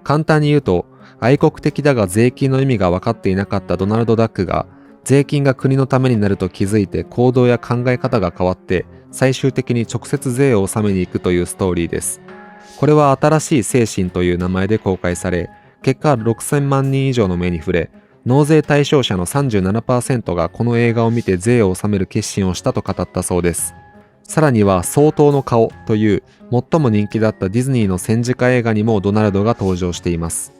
簡単に言うと、愛国的だが税金の意味が分かっていなかったドナルド・ダックが、税金が国のためになると気づいて行動や考え方が変わって、最終的に直接税を納めに行くというストーリーです。これは新しい精神という名前で公開され、結果6000万人以上の目に触れ、納税対象者の 37% がこの映画を見て税を納める決心をしたと語ったそうです。さらには総統の顔という最も人気だったディズニーの戦時下映画にもドナルドが登場しています。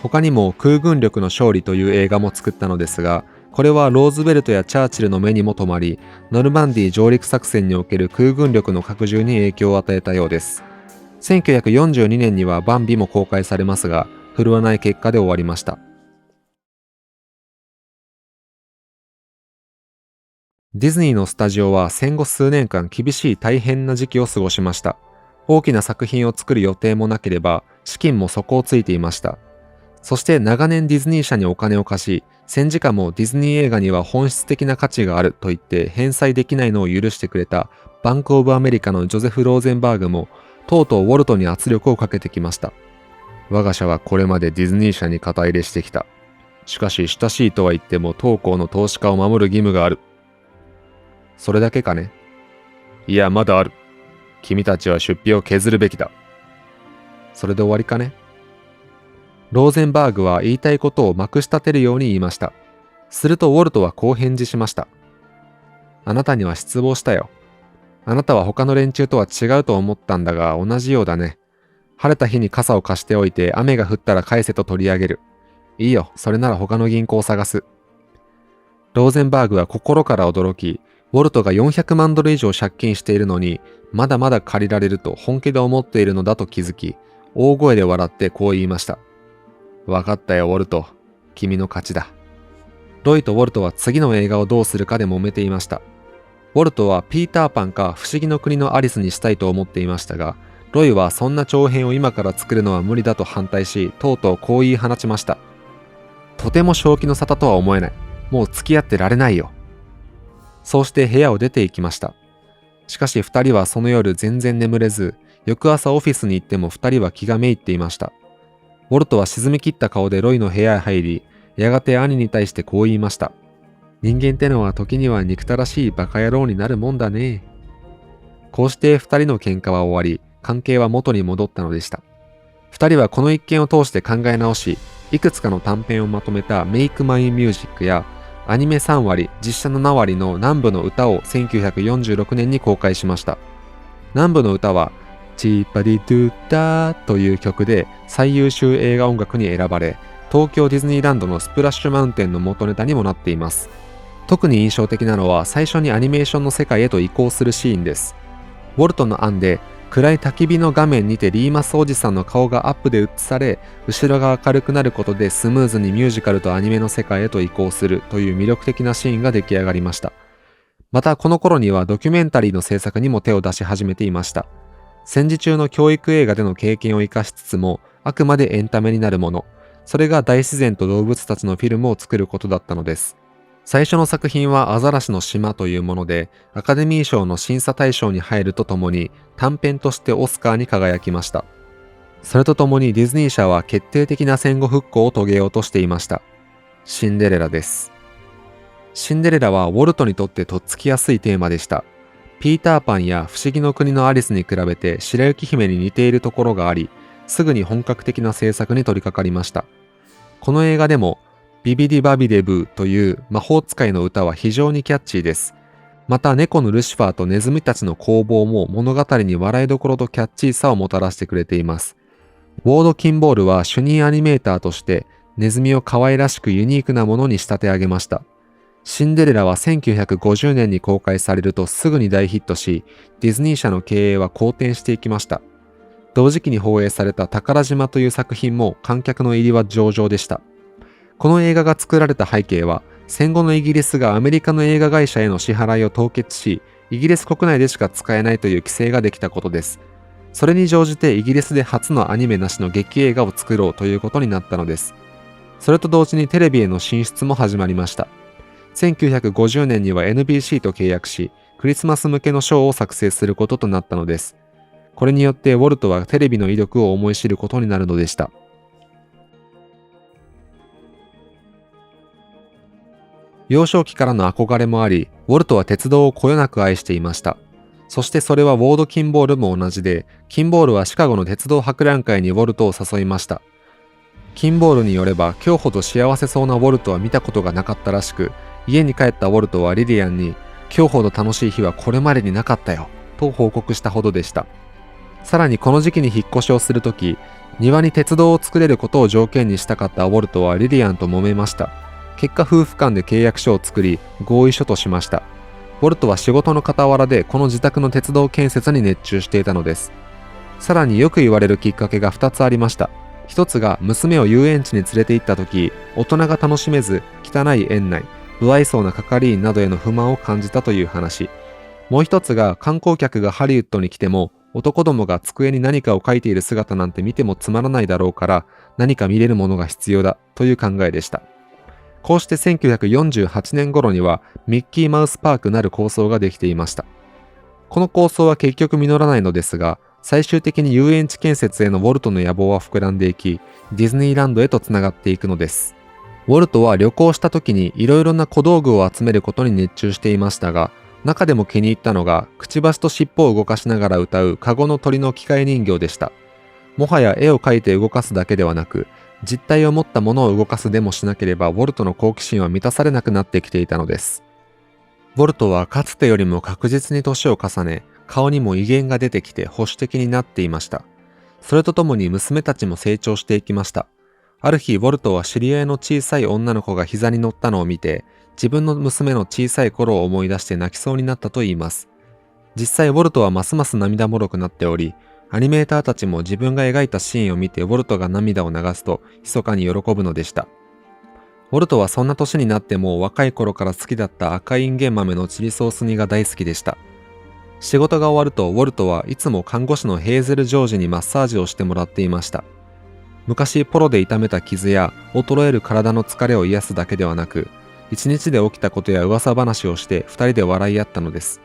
他にも空軍力の勝利という映画も作ったのですが、これはローズベルトやチャーチルの目にも留まり、ノルマンディー上陸作戦における空軍力の拡充に影響を与えたようです。1942年にはバンビも公開されますが、振るわない結果で終わりました。ディズニーのスタジオは戦後数年間厳しい大変な時期を過ごしました。大きな作品を作る予定もなければ、資金も底をついていました。そして長年ディズニー社にお金を貸し、戦時下もディズニー映画には本質的な価値があると言って返済できないのを許してくれたバンクオブアメリカのジョゼフ・ローゼンバーグも、とうとうウォルトに圧力をかけてきました。我が社はこれまでディズニー社に肩入れしてきた。しかし親しいとは言っても当行の投資家を守る義務がある。それだけかね。いや、まだある。君たちは出費を削るべきだ。それで終わりかね。ローゼンバーグは言いたいことをまくし立てるように言いました。するとウォルトはこう返事しました。あなたには失望したよ。あなたは他の連中とは違うと思ったんだが同じようだね。晴れた日に傘を貸しておいて雨が降ったら返せと取り上げる。いいよ、それなら他の銀行を探す。ローゼンバーグは心から驚き、ウォルトが400万ドル以上借金しているのに、まだまだ借りられると本気で思っているのだと気づき、大声で笑ってこう言いました。わかったよ、ウォルト。君の勝ちだ。ロイとウォルトは次の映画をどうするかで揉めていました。ウォルトはピーターパンか不思議の国のアリスにしたいと思っていましたが、ロイはそんな長編を今から作るのは無理だと反対し、とうとうこう言い放ちました。とても正気の沙汰とは思えない。もう付き合ってられないよ。そうして部屋を出て行きました。しかし二人はその夜全然眠れず、翌朝オフィスに行っても二人は気がめいっていました。ウォルトは沈み切った顔でロイの部屋へ入り、やがて兄に対してこう言いました。人間ってのは時には憎たらしいバカ野郎になるもんだね。こうして二人の喧嘩は終わり、関係は元に戻ったのでした。二人はこの一件を通して考え直し、いくつかの短編をまとめたメイクマイミュージックや、アニメ3割、実写7割の南部の歌を1946年に公開しました。南部の歌は、チーパディドゥダーという曲で最優秀映画音楽に選ばれ、東京ディズニーランドのスプラッシュマウンテンの元ネタにもなっています。特に印象的なのは最初にアニメーションの世界へと移行するシーンです。ウォルトの案で、暗い焚き火の画面にてリーマスおじさんの顔がアップで映され、後ろが明るくなることでスムーズにミュージカルとアニメの世界へと移行するという魅力的なシーンが出来上がりました。またこの頃にはドキュメンタリーの制作にも手を出し始めていました。戦時中の教育映画での経験を生かしつつも、あくまでエンタメになるもの、それが大自然と動物たちのフィルムを作ることだったのです。最初の作品はアザラシの島というもので、アカデミー賞の審査対象に入るとともに短編としてオスカーに輝きました。それとともにディズニー社は決定的な戦後復興を遂げようとしていました。シンデレラです。シンデレラはウォルトにとってとっつきやすいテーマでした。ピーターパンや不思議の国のアリスに比べて白雪姫に似ているところがあり、すぐに本格的な制作に取り掛かりました。この映画でもビビディバビデブーという魔法使いの歌は非常にキャッチーです。また猫のルシファーとネズミたちの攻防も物語に笑いどころとキャッチーさをもたらしてくれています。ウォード・キンボールは主任アニメーターとしてネズミを可愛らしくユニークなものに仕立て上げました。シンデレラは1950年に公開されるとすぐに大ヒットし、ディズニー社の経営は好転していきました。同時期に放映された宝島という作品も観客の入りは上々でした。この映画が作られた背景は、戦後のイギリスがアメリカの映画会社への支払いを凍結し、イギリス国内でしか使えないという規制ができたことです。それに乗じてイギリスで初のアニメなしの劇映画を作ろうということになったのです。それと同時にテレビへの進出も始まりました。1950年には NBC と契約し、クリスマス向けのショーを作成することとなったのです。これによってウォルトはテレビの威力を思い知ることになるのでした。幼少期からの憧れもあり、ウォルトは鉄道をこよなく愛していました。そしてそれはウォード・キンボールも同じで、キンボールはシカゴの鉄道博覧会にウォルトを誘いました。キンボールによれば、今日ほど幸せそうなウォルトは見たことがなかったらしく、家に帰ったウォルトはリリアンに、今日ほど楽しい日はこれまでになかったよ、と報告したほどでした。さらにこの時期に引っ越しをするとき、庭に鉄道を作れることを条件にしたかったウォルトはリリアンと揉めました。結果夫婦間で契約書を作り、合意書としました。ウォルトは仕事の傍らでこの自宅の鉄道建設に熱中していたのです。さらによく言われるきっかけが2つありました。一つが娘を遊園地に連れて行った時、大人が楽しめず汚い園内、不愛想な係員などへの不満を感じたという話。もう一つが観光客がハリウッドに来ても男どもが机に何かを書いている姿なんて見てもつまらないだろうから何か見れるものが必要だという考えでした。こうして1948年頃にはミッキーマウスパークなる構想ができていました。この構想は結局実らないのですが、最終的に遊園地建設へのウォルトの野望は膨らんでいき、ディズニーランドへとつながっていくのです。ウォルトは旅行した時にいろいろな小道具を集めることに熱中していましたが、中でも気に入ったのがくちばしと尻尾を動かしながら歌うカゴの鳥の機械人形でした。もはや絵を描いて動かすだけではなく、実体を持ったものを動かすでもしなければウォルトの好奇心は満たされなくなってきていたのです。ウォルトはかつてよりも確実に年を重ね、顔にも威厳が出てきて保守的になっていました。それとともに娘たちも成長していきました。ある日、ウォルトは知り合いの小さい女の子が膝に乗ったのを見て、自分の娘の小さい頃を思い出して泣きそうになったと言います。実際ウォルトはますます涙もろくなっており、アニメーターたちも自分が描いたシーンを見てウォルトが涙を流すと密かに喜ぶのでした。ウォルトはそんな年になっても若い頃から好きだった赤いインゲン豆のチリソース煮が大好きでした。仕事が終わるとウォルトはいつも看護師のヘーゼル・ジョージにマッサージをしてもらっていました。昔ポロで痛めた傷や衰える体の疲れを癒すだけではなく、一日で起きたことや噂話をして二人で笑い合ったのです。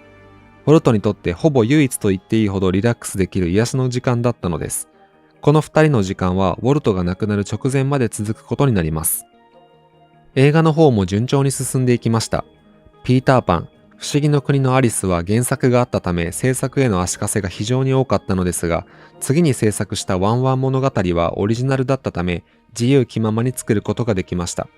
ウォルトにとってほぼ唯一と言っていいほどリラックスできる癒しの時間だったのです。この二人の時間はウォルトが亡くなる直前まで続くことになります。映画の方も順調に進んでいきました。ピーターパン、不思議の国のアリスは原作があったため制作への足かせが非常に多かったのですが、次に制作したワンワン物語はオリジナルだったため自由気ままに作ることができました。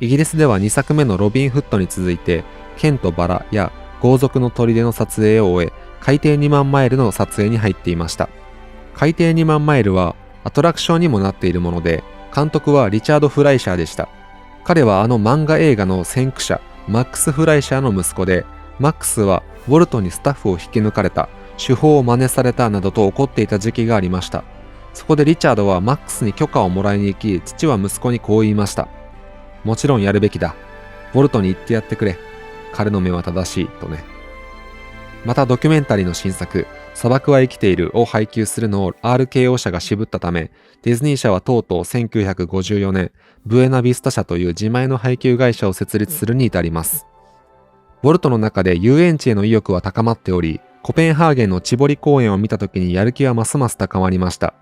イギリスでは2作目のロビン・フットに続いて剣とバラや豪族の砦の撮影を終え、海底2万マイルの撮影に入っていました。海底2万マイルはアトラクションにもなっているもので、監督はリチャード・フライシャーでした。彼はあの漫画映画の先駆者マックス・フライシャーの息子で、マックスはウォルトにスタッフを引き抜かれた、手法を真似されたなどと怒っていた時期がありました。そこでリチャードはマックスに許可をもらいに行き、父は息子にこう言いました。もちろんやるべきだ。ウォルトに言ってやってくれ。彼の目は正しいとね。またドキュメンタリーの新作砂漠は生きているを配給するのを RKO 社が渋ったため、ディズニー社はとうとう1954年、ブエナビスタ社という自前の配給会社を設立するに至ります。ウォルトの中で遊園地への意欲は高まっており、コペンハーゲンのチボリ公園を見た時にやる気はますます高まりました。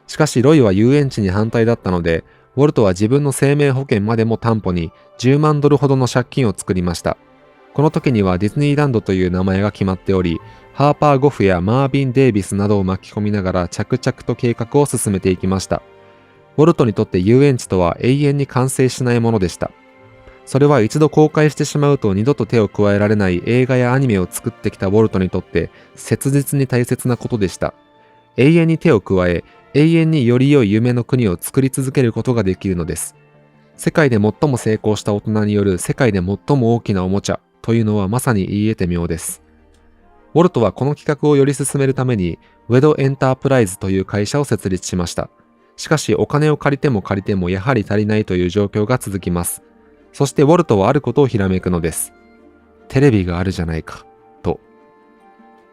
しかしロイは遊園地に反対だったので、ウォルトは自分の生命保険までも担保に10万ドルほどの借金を作りました。この時にはディズニーランドという名前が決まっており、ハーパー・ゴフやマービン・デイビスなどを巻き込みながら着々と計画を進めていきました。ウォルトにとって遊園地とは永遠に完成しないものでした。それは一度公開してしまうと二度と手を加えられない映画やアニメを作ってきたウォルトにとって切実に大切なことでした。永遠に手を加え、永遠により良い夢の国を作り続けることができるのです。世界で最も成功した大人による世界で最も大きなおもちゃというのはまさに言い得て妙です。ウォルトはこの企画をより進めるためにウェドエンタープライズという会社を設立しました。しかしお金を借りてもやはり足りないという状況が続きます。そしてウォルトはあることをひらめくのです。テレビがあるじゃないか、と。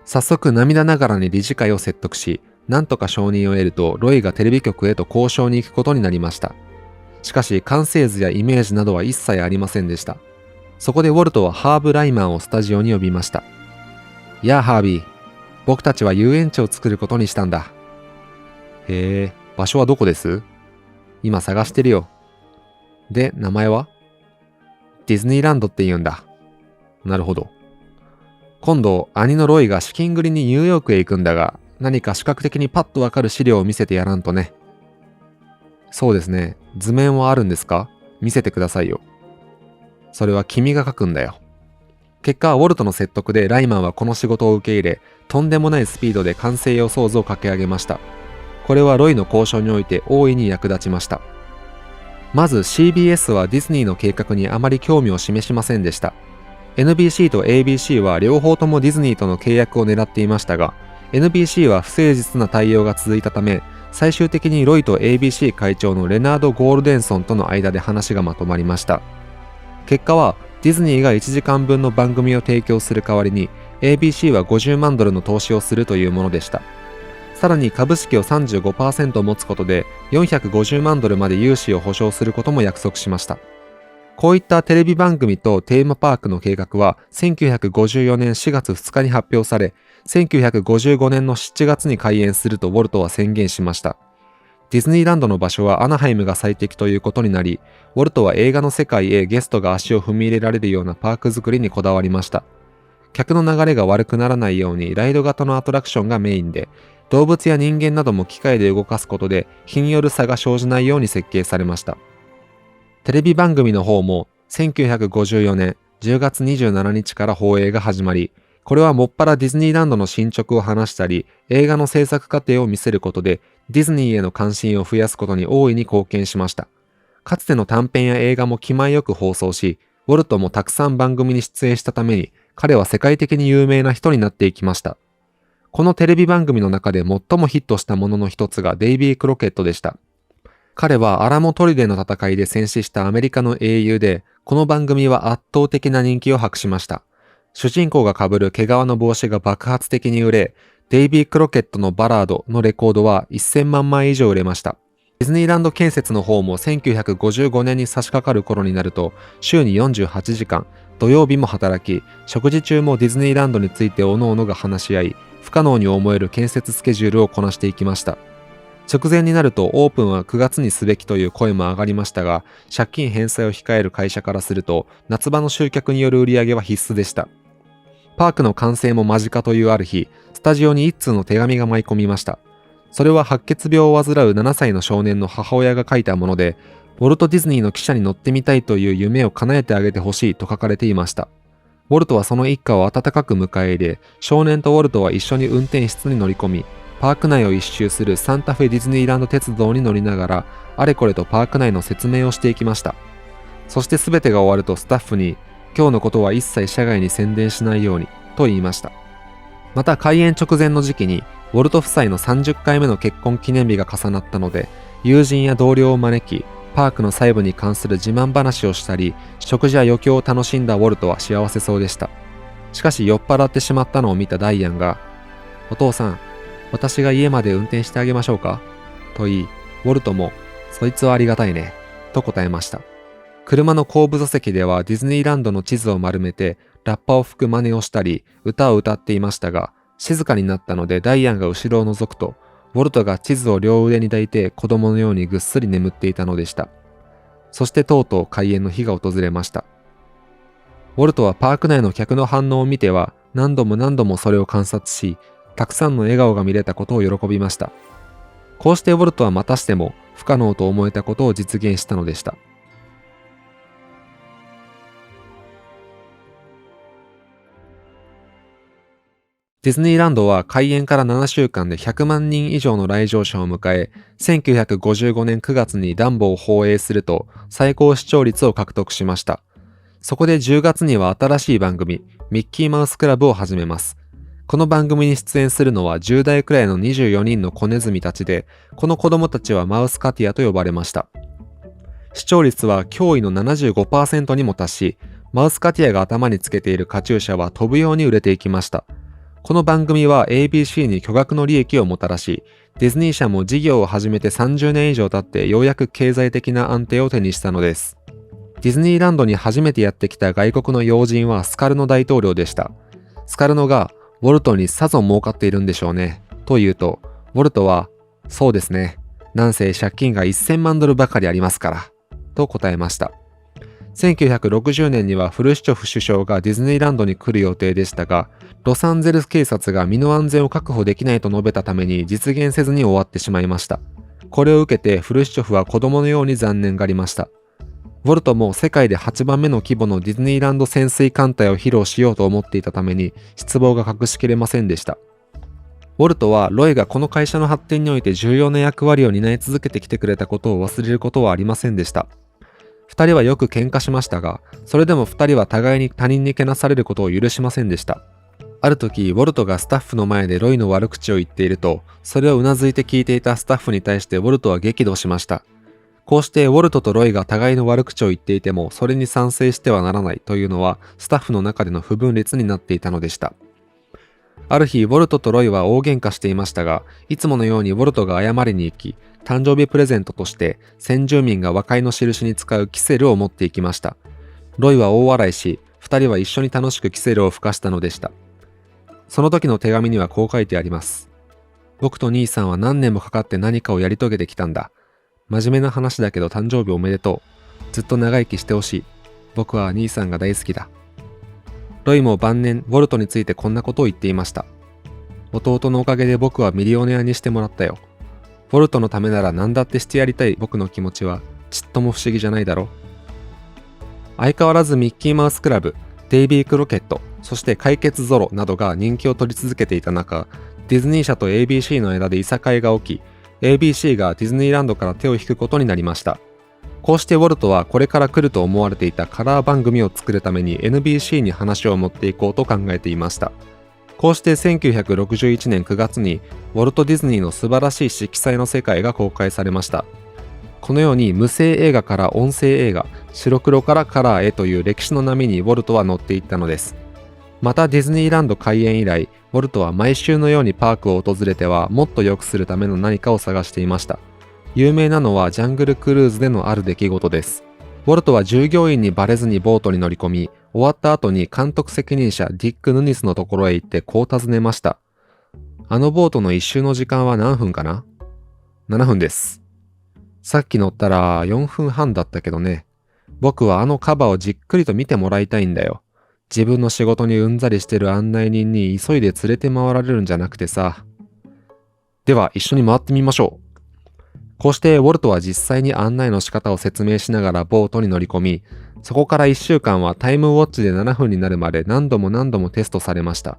早速涙ながらに理事会を説得し、なんとか承認を得るとロイがテレビ局へと交渉に行くことになりました。しかし完成図やイメージなどは一切ありませんでした。そこでウォルトはハーブ・ライマンをスタジオに呼びました。やあハービー、僕たちは遊園地を作ることにしたんだ。へえ、場所はどこです？今探してるよ。で、名前は？ディズニーランドって言うんだ。なるほど。今度、兄のロイが資金繰りにニューヨークへ行くんだが、何か視覚的にパッとわかる資料を見せてやらんとね。そうですね。図面はあるんですか？見せてくださいよ。それは君が書くんだよ。結果、ウォルトの説得でライマンはこの仕事を受け入れ、とんでもないスピードで完成予想図を書き上げました。これはロイの交渉において大いに役立ちました。まず CBS はディズニーの計画にあまり興味を示しませんでした。NBC と ABC は両方ともディズニーとの契約を狙っていましたが、NBC は不誠実な対応が続いたため、最終的にロイと ABC 会長のレナード・ゴールデンソンとの間で話がまとまりました。結果はディズニーが1時間分の番組を提供する代わりに ABC は50万ドルの投資をするというものでした。さらに株式を 35% 持つことで450万ドルまで融資を保証することも約束しました。こういったテレビ番組とテーマパークの計画は1954年4月2日に発表され、1955年の7月に開園するとウォルトは宣言しました。ディズニーランドの場所はアナハイムが最適ということになり、ウォルトは映画の世界へゲストが足を踏み入れられるようなパーク作りにこだわりました。客の流れが悪くならないようにライド型のアトラクションがメインで、動物や人間なども機械で動かすことで日による差が生じないように設計されました。テレビ番組の方も1954年10月27日から放映が始まり、これはもっぱらディズニーランドの進捗を話したり、映画の制作過程を見せることでディズニーへの関心を増やすことに大いに貢献しました。かつての短編や映画も気前よく放送し、ウォルトもたくさん番組に出演したために、彼は世界的に有名な人になっていきました。このテレビ番組の中で最もヒットしたものの一つがデイビー・クロケットでした。彼はアラモ砦の戦いで戦死したアメリカの英雄で、この番組は圧倒的な人気を博しました。主人公が被る毛皮の帽子が爆発的に売れ、デイビー・クロケットのバラードのレコードは1000万枚以上売れました。ディズニーランド建設の方も1955年に差し掛かる頃になると、週に48時間、土曜日も働き、食事中もディズニーランドについて各々が話し合い、不可能に思える建設スケジュールをこなしていきました。直前になるとオープンは9月にすべきという声も上がりましたが、借金返済を控える会社からすると、夏場の集客による売り上げは必須でした。パークの完成も間近というある日、スタジオに一通の手紙が舞い込みました。それは白血病を患う7歳の少年の母親が書いたもので、ウォルト・ディズニーの汽車に乗ってみたいという夢を叶えてあげてほしいと書かれていました。ウォルトはその一家を温かく迎え入れ、少年とウォルトは一緒に運転室に乗り込み、パーク内を一周するサンタフェディズニーランド鉄道に乗りながら、あれこれとパーク内の説明をしていきました。そして全てが終わるとスタッフに、今日のことは一切社外に宣伝しないように、と言いました。また開園直前の時期に、ウォルト夫妻の30回目の結婚記念日が重なったので、友人や同僚を招き、パークの細部に関する自慢話をしたり、食事や余興を楽しんだウォルトは幸せそうでした。しかし酔っ払ってしまったのを見たダイアンが、お父さん、私が家まで運転してあげましょうかと言い、ウォルトも、そいつはありがたいね、と答えました。車の後部座席ではディズニーランドの地図を丸めて、ラッパを吹く真似をしたり、歌を歌っていましたが、静かになったのでダイアンが後ろを覗くと、ウォルトが地図を両腕に抱いて子供のようにぐっすり眠っていたのでした。そしてとうとう開園の日が訪れました。ウォルトはパーク内の客の反応を見ては何度も何度もそれを観察し、たくさんの笑顔が見れたことを喜びました。こうしてウォルトはまたしても不可能と思えたことを実現したのでした。ディズニーランドは開園から7週間で100万人以上の来場者を迎え、1955年9月にダンボを放映すると最高視聴率を獲得しました。そこで10月には新しい番組、ミッキーマウスクラブを始めます。この番組に出演するのは10代くらいの24人の子ネズミたちで、この子供たちはマウスカティアと呼ばれました。視聴率は驚異の 75% にも達し、マウスカティアが頭につけているカチューシャは飛ぶように売れていきました。この番組は ABC に巨額の利益をもたらし、ディズニー社も事業を始めて30年以上経ってようやく経済的な安定を手にしたのです。ディズニーランドに初めてやってきた外国の要人はスカルノ大統領でした。スカルノが、ウォルトにさぞ儲かっているんでしょうね、と言うと、ウォルトは、そうですね、なんせ借金が1000万ドルばかりありますから、と答えました。1960年にはフルシチョフ首相がディズニーランドに来る予定でしたが、ロサンゼルス警察が身の安全を確保できないと述べたために実現せずに終わってしまいました。これを受けてフルシチョフは子供のように残念がりました。ウォルトも世界で8番目の規模のディズニーランド潜水艦隊を披露しようと思っていたために失望が隠しきれませんでした。ウォルトはロイがこの会社の発展において重要な役割を担い続けてきてくれたことを忘れることはありませんでした。二人はよく喧嘩しましたが、それでも二人は互いに他人にけなされることを許しませんでした。ある時、ウォルトがスタッフの前でロイの悪口を言っていると、それをうなずいて聞いていたスタッフに対してウォルトは激怒しました。こうしてウォルトとロイが互いの悪口を言っていても、それに賛成してはならないというのは、スタッフの中での不分裂になっていたのでした。ある日、ウォルトとロイは大喧嘩していましたが、いつものようにウォルトが謝りに行き、誕生日プレゼントとして先住民が和解の印に使うキセルを持っていきました。ロイは大笑いし、二人は一緒に楽しくキセルを吹かしたのでした。その時の手紙にはこう書いてあります。僕と兄さんは何年もかかって何かをやり遂げてきたんだ。真面目な話だけど誕生日おめでとう。ずっと長生きしてほしい。僕は兄さんが大好きだ。ロイも晩年ウォルトについてこんなことを言っていました。弟のおかげで僕はミリオネアにしてもらったよ。ウォルトのためなら何だってしてやりたい僕の気持ちはちっとも不思議じゃないだろ。相変わらずミッキーマウスクラブ、デイビー・クロケット、そして解決ゾロなどが人気を取り続けていた中、ディズニー社と ABC の間でいさかいが起き、ABC がディズニーランドから手を引くことになりました。こうしてウォルトはこれから来ると思われていたカラー番組を作るために NBC に話を持っていこうと考えていました。こうして1961年9月にウォルト・ディズニーの素晴らしい色彩の世界が公開されました。このように無声映画から音声映画、白黒からカラーへという歴史の波にウォルトは乗っていったのです。またディズニーランド開園以来、ウォルトは毎週のようにパークを訪れてはもっと良くするための何かを探していました。有名なのはジャングルクルーズでのある出来事です。ウォルトは従業員にバレずにボートに乗り込み、終わった後に監督責任者ディック・ヌニスのところへ行ってこう尋ねました。あのボートの一周の時間は何分かな？ 7 分です。さっき乗ったら4分半だったけどね。僕はあのカバーをじっくりと見てもらいたいんだよ。自分の仕事にうんざりしてる案内人に急いで連れて回られるんじゃなくてさ。では一緒に回ってみましょう。こうしてウォルトは実際に案内の仕方を説明しながらボートに乗り込み、そこから1週間はタイムウォッチで7分になるまで何度もテストされました。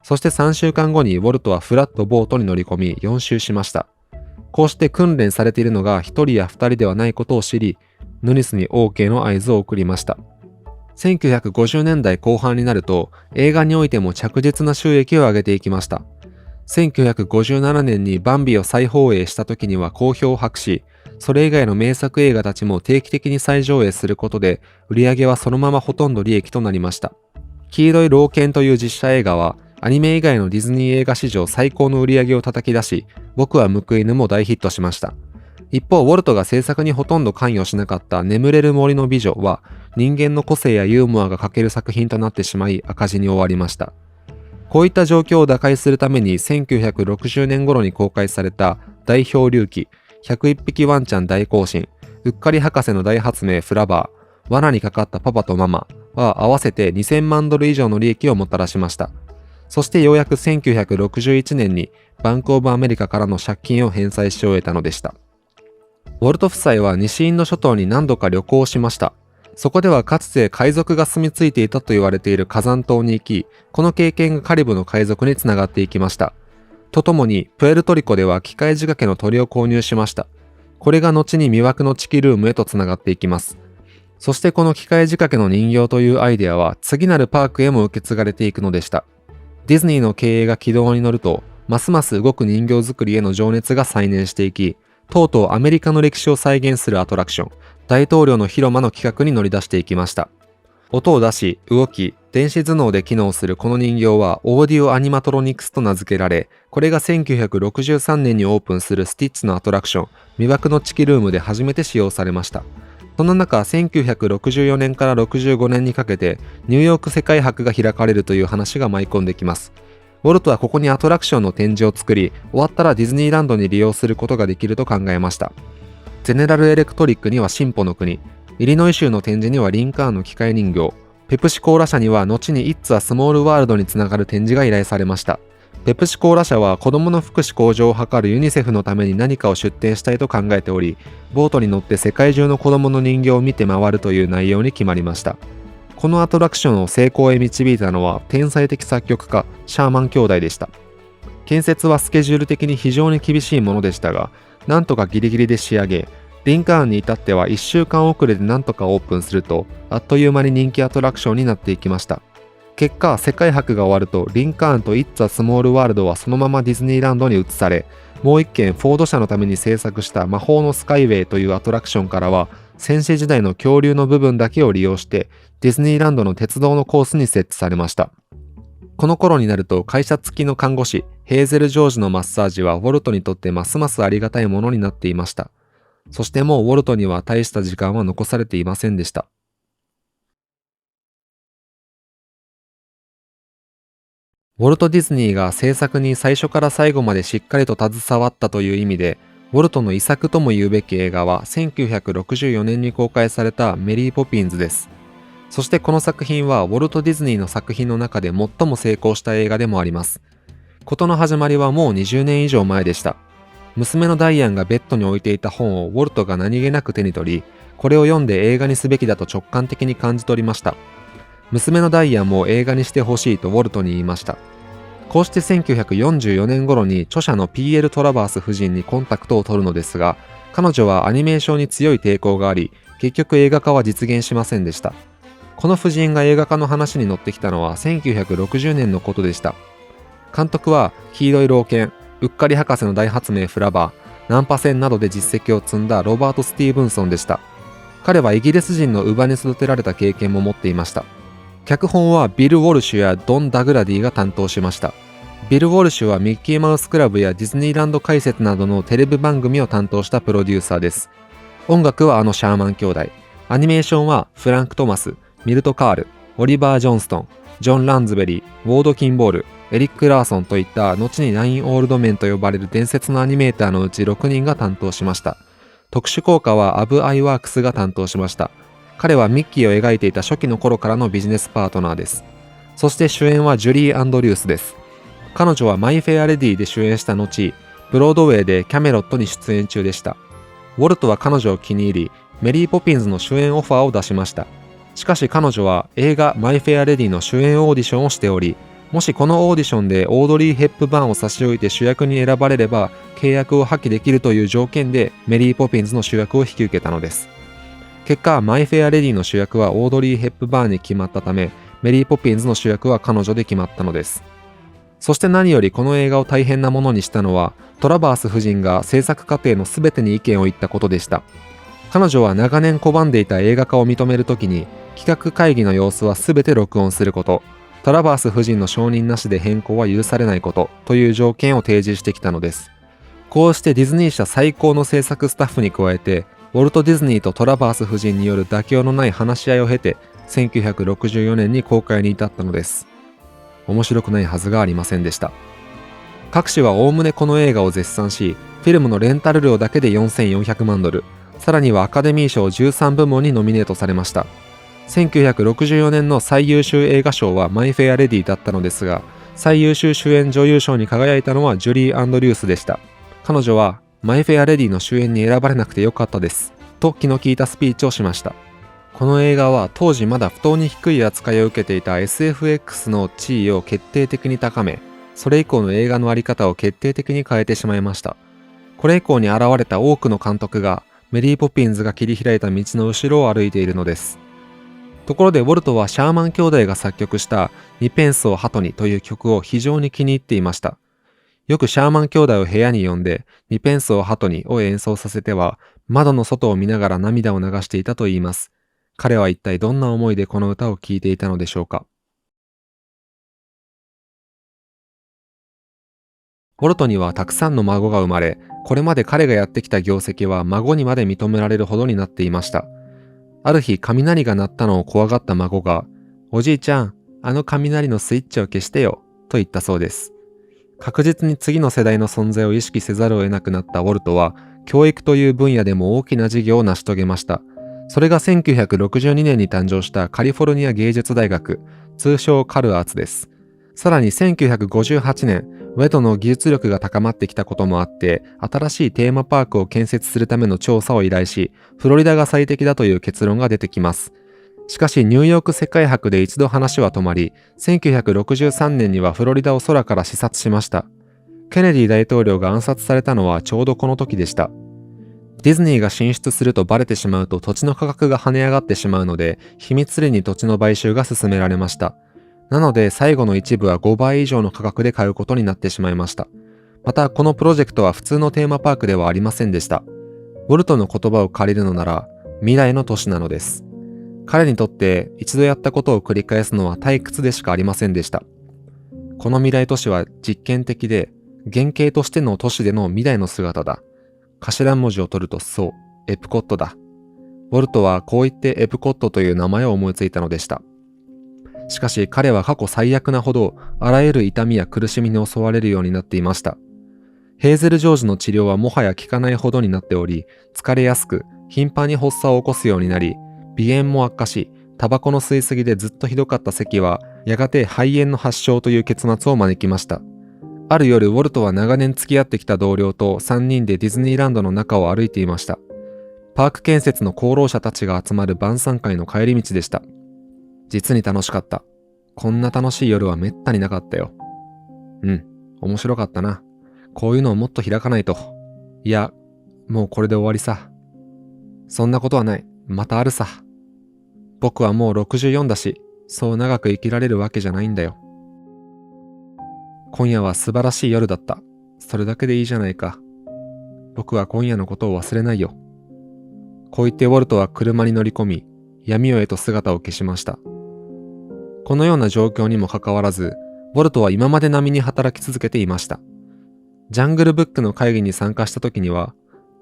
そして3週間後にウォルトはフラットボートに乗り込み4周しました。こうして訓練されているのが1人や2人ではないことを知り、ヌニスに OK の合図を送りました。1950年代後半になると映画においても着実な収益を上げていきました。1957年にバンビを再放映した時には好評を博し、それ以外の名作映画たちも定期的に再上映することで売り上げはそのままほとんど利益となりました。黄色い老犬という実写映画はアニメ以外のディズニー映画史上最高の売り上げを叩き出し、僕は報い犬も大ヒットしました。一方、ウォルトが制作にほとんど関与しなかった眠れる森の美女は、人間の個性やユーモアが欠ける作品となってしまい、赤字に終わりました。こういった状況を打開するために1960年頃に公開された大漂流記、101匹ワンちゃん大行進、うっかり博士の大発明フラバー、罠にかかったパパとママは合わせて2000万ドル以上の利益をもたらしました。そしてようやく1961年にバンクオブアメリカからの借金を返済し終えたのでした。ウォルト夫妻は西インド諸島に何度か旅行しました。そこではかつて海賊が住み着いていたと言われている火山島に行き、この経験がカリブの海賊につながっていきました。とともに、プエルトリコでは機械仕掛けの鳥を購入しました。これが後に魅惑のチキルームへとつながっていきます。そしてこの機械仕掛けの人形というアイデアは次なるパークへも受け継がれていくのでした。ディズニーの経営が軌道に乗ると、ますます動く人形作りへの情熱が再燃していき、とうとうアメリカの歴史を再現するアトラクション、大統領の広間の企画に乗り出していきました。音を出し、動き、電子頭脳で機能するこの人形はオーディオアニマトロニクスと名付けられ、これが1963年にオープンするスティッチのアトラクション、魅惑のチキルームで初めて使用されました。そんな中、1964年から65年にかけてニューヨーク世界博が開かれるという話が舞い込んできます。ウォルトはここにアトラクションの展示を作り、終わったらディズニーランドに利用することができると考えました。ゼネラルエレクトリックには進歩の国、イリノイ州の展示にはリンカーンの機械人形、ペプシコーラ社には後に It's a Small World につながる展示が依頼されました。ペプシコーラ社は子どもの福祉向上を図るユニセフのために何かを出展したいと考えており、ボートに乗って世界中の子どもの人形を見て回るという内容に決まりました。このアトラクションを成功へ導いたのは天才的作曲家シャーマン兄弟でした。建設はスケジュール的に非常に厳しいものでしたが、なんとかギリギリで仕上げ、リンカーンに至っては1週間遅れでなんとかオープンすると、あっという間に人気アトラクションになっていきました。結果、世界博が終わると、リンカーンと It's a Small World はそのままディズニーランドに移され、もう一件フォード社のために制作した魔法のスカイウェイというアトラクションからは、戦士時代の恐竜の部分だけを利用して、ディズニーランドの鉄道のコースに設置されました。この頃になると会社付きの看護師、ヘーゼル・ジョージのマッサージはウォルトにとってますますありがたいものになっていました。そしてもうウォルトには大した時間は残されていませんでした。ウォルト・ディズニーが制作に最初から最後までしっかりと携わったという意味で、ウォルトの遺作とも言うべき映画は1964年に公開されたメリー・ポピンズです。そしてこの作品はウォルト・ディズニーの作品の中で最も成功した映画でもあります。事の始まりはもう20年以上前でした。娘のダイアンがベッドに置いていた本をウォルトが何気なく手に取り、これを読んで映画にすべきだと直感的に感じ取りました。娘のダイアンも映画にしてほしいとウォルトに言いました。こうして1944年頃に著者の P.L. トラバース夫人にコンタクトを取るのですが、彼女はアニメーションに強い抵抗があり、結局映画化は実現しませんでした。この夫人が映画化の話に乗ってきたのは1960年のことでした。監督は黄色い老犬、うっかり博士の大発明フラバー、ナンパ船などで実績を積んだロバート・スティーブンソンでした。彼はイギリス人の乳母に育てられた経験も持っていました。脚本はビル・ウォルシュやドン・ダグラディが担当しました。ビル・ウォルシュはミッキーマウスクラブやディズニーランド解説などのテレビ番組を担当したプロデューサーです。音楽はシャーマン兄弟。アニメーションはフランク・トマス、ミルト・カール、オリバー・ジョンストン、ジョン・ランズベリー、ウォード・キンボール、エリック・ラーソンといった後にナイン・オールド・メンと呼ばれる伝説のアニメーターのうち6人が担当しました。特殊効果はアブ・アイワークスが担当しました。彼はミッキーを描いていた初期の頃からのビジネスパートナーです。そして主演はジュリー・アンドリュースです。彼女はマイ・フェア・レディで主演した後、ブロードウェイでキャメロットに出演中でした。ウォルトは彼女を気に入り、メリー・ポピンズの主演オファーを出しました。しかし彼女は映画マイ・フェア・レディの主演オーディションをしており、もしこのオーディションでオードリー・ヘップバーンを差し置いて主役に選ばれれば契約を破棄できるという条件でメリー・ポピンズの主役を引き受けたのです。結果、マイ・フェア・レディの主役はオードリー・ヘップバーンに決まったため、メリー・ポピンズの主役は彼女で決まったのです。そして何よりこの映画を大変なものにしたのは、トラバース夫人が制作過程の全てに意見を言ったことでした。彼女は長年拒んでいた映画化を認めるときに、企画会議の様子は全て録音すること、トラバース夫人の承認なしで変更は許されないことという条件を提示してきたのです。こうしてディズニー社最高の制作スタッフに加えて、ウォルト・ディズニーとトラバース夫人による妥協のない話し合いを経て、1964年に公開に至ったのです。面白くないはずがありませんでした。各紙はおおむねこの映画を絶賛し、フィルムのレンタル料だけで$4400万、さらにはアカデミー賞13部門にノミネートされました。1964年の最優秀映画賞はマイ・フェア・レディだったのですが、最優秀主演女優賞に輝いたのはジュリー・アンドリュースでした。彼女はマイ・フェア・レディの主演に選ばれなくてよかったですと気の利いたスピーチをしました。この映画は当時まだ不当に低い扱いを受けていた SFX の地位を決定的に高め、それ以降の映画の在り方を決定的に変えてしまいました。これ以降に現れた多くの監督がメリー・ポピンズが切り開いた道の後ろを歩いているのです。ところでウォルトはシャーマン兄弟が作曲した2ペンスを鳩にという曲を非常に気に入っていました。よくシャーマン兄弟を部屋に呼んで2ペンスを鳩にを演奏させては窓の外を見ながら涙を流していたといいます。彼は一体どんな思いでこの歌を聴いていたのでしょうか。ウォルトにはたくさんの孫が生まれ、これまで彼がやってきた業績は孫にまで認められるほどになっていました。ある日、雷が鳴ったのを怖がった孫が、おじいちゃん、あの雷のスイッチを消してよ、と言ったそうです。確実に次の世代の存在を意識せざるを得なくなったウォルトは、教育という分野でも大きな事業を成し遂げました。それが1962年に誕生したカリフォルニア芸術大学、通称カルアーツです。さらに1958年、ウェトの技術力が高まってきたこともあって、新しいテーマパークを建設するための調査を依頼し、フロリダが最適だという結論が出てきます。しかしニューヨーク世界博で一度話は止まり、1963年にはフロリダを空から視察しました。ケネディ大統領が暗殺されたのはちょうどこの時でした。ディズニーが進出するとバレてしまうと土地の価格が跳ね上がってしまうので、秘密裏に土地の買収が進められました。なので最後の一部は5倍以上の価格で買うことになってしまいました。またこのプロジェクトは普通のテーマパークではありませんでした。ウォルトの言葉を借りるのなら未来の都市なのです。彼にとって一度やったことを繰り返すのは退屈でしかありませんでした。この未来都市は実験的で原型としての都市での未来の姿だ。頭文字を取るとそう、エプコットだ。ウォルトはこう言ってエプコットという名前を思いついたのでした。しかし彼は過去最悪なほどあらゆる痛みや苦しみに襲われるようになっていました。ヘーゼル・ジョージの治療はもはや効かないほどになっており、疲れやすく頻繁に発作を起こすようになり、鼻炎も悪化し、タバコの吸いすぎでずっとひどかった咳はやがて肺炎の発症という結末を招きました。ある夜ウォルトは長年付き合ってきた同僚と3人でディズニーランドの中を歩いていました。パーク建設の功労者たちが集まる晩餐会の帰り道でした。実に楽しかった。こんな楽しい夜はめったになかったよ。面白かったな。こういうのをもっと開かないと。いや、もうこれで終わりさ。そんなことはない。またあるさ。僕はもう64だし、そう長く生きられるわけじゃないんだよ。今夜は素晴らしい夜だった。それだけでいいじゃないか。僕は今夜のことを忘れないよ。こう言ってウォルトは車に乗り込み、闇夜へと姿を消しました。このような状況にもかかわらず、ウォルトは今まで並みに働き続けていました。ジャングルブックの会議に参加した時には、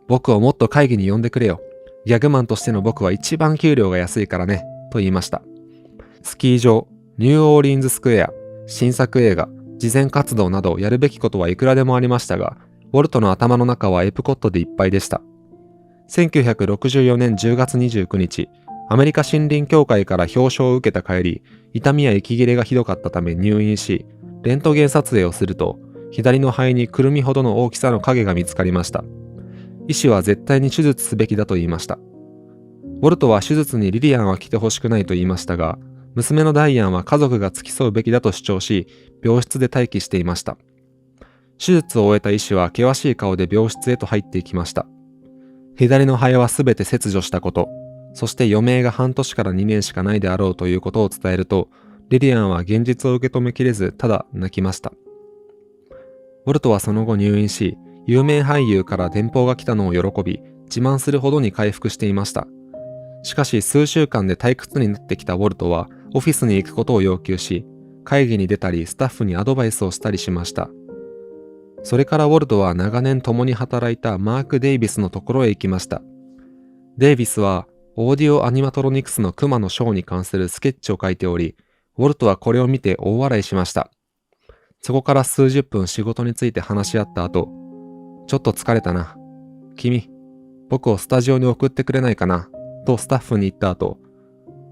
僕をもっと会議に呼んでくれよ。ギャグマンとしての僕は一番給料が安いからね、と言いました。スキー場、ニューオーリンズスクエア、新作映画、慈善活動などやるべきことはいくらでもありましたが、ウォルトの頭の中はエプコットでいっぱいでした。1964年10月29日、アメリカ森林協会から表彰を受けた帰り、痛みや息切れがひどかったため入院し、レントゲン撮影をすると、左の肺にくるみほどの大きさの影が見つかりました。医師は絶対に手術すべきだと言いました。ウォルトは手術にリリアンは来てほしくないと言いましたが、娘のダイアンは家族が付き添うべきだと主張し、病室で待機していました。手術を終えた医師は険しい顔で病室へと入っていきました。左の肺はすべて切除したこと、そして余命が半年から2年しかないであろうということを伝えると、リリアンは現実を受け止めきれず、ただ泣きました。ウォルトはその後入院し、有名俳優から電報が来たのを喜び、自慢するほどに回復していました。しかし数週間で退屈になってきたウォルトは、オフィスに行くことを要求し、会議に出たりスタッフにアドバイスをしたりしました。それからウォルトは長年共に働いたマーク・デイビスのところへ行きました。デイビスはオーディオアニマトロニクスのクマのショーに関するスケッチを書いており、ウォルトはこれを見て大笑いしました。そこから数十分仕事について話し合った後、ちょっと疲れたな。君、僕をスタジオに送ってくれないかなとスタッフに言った後、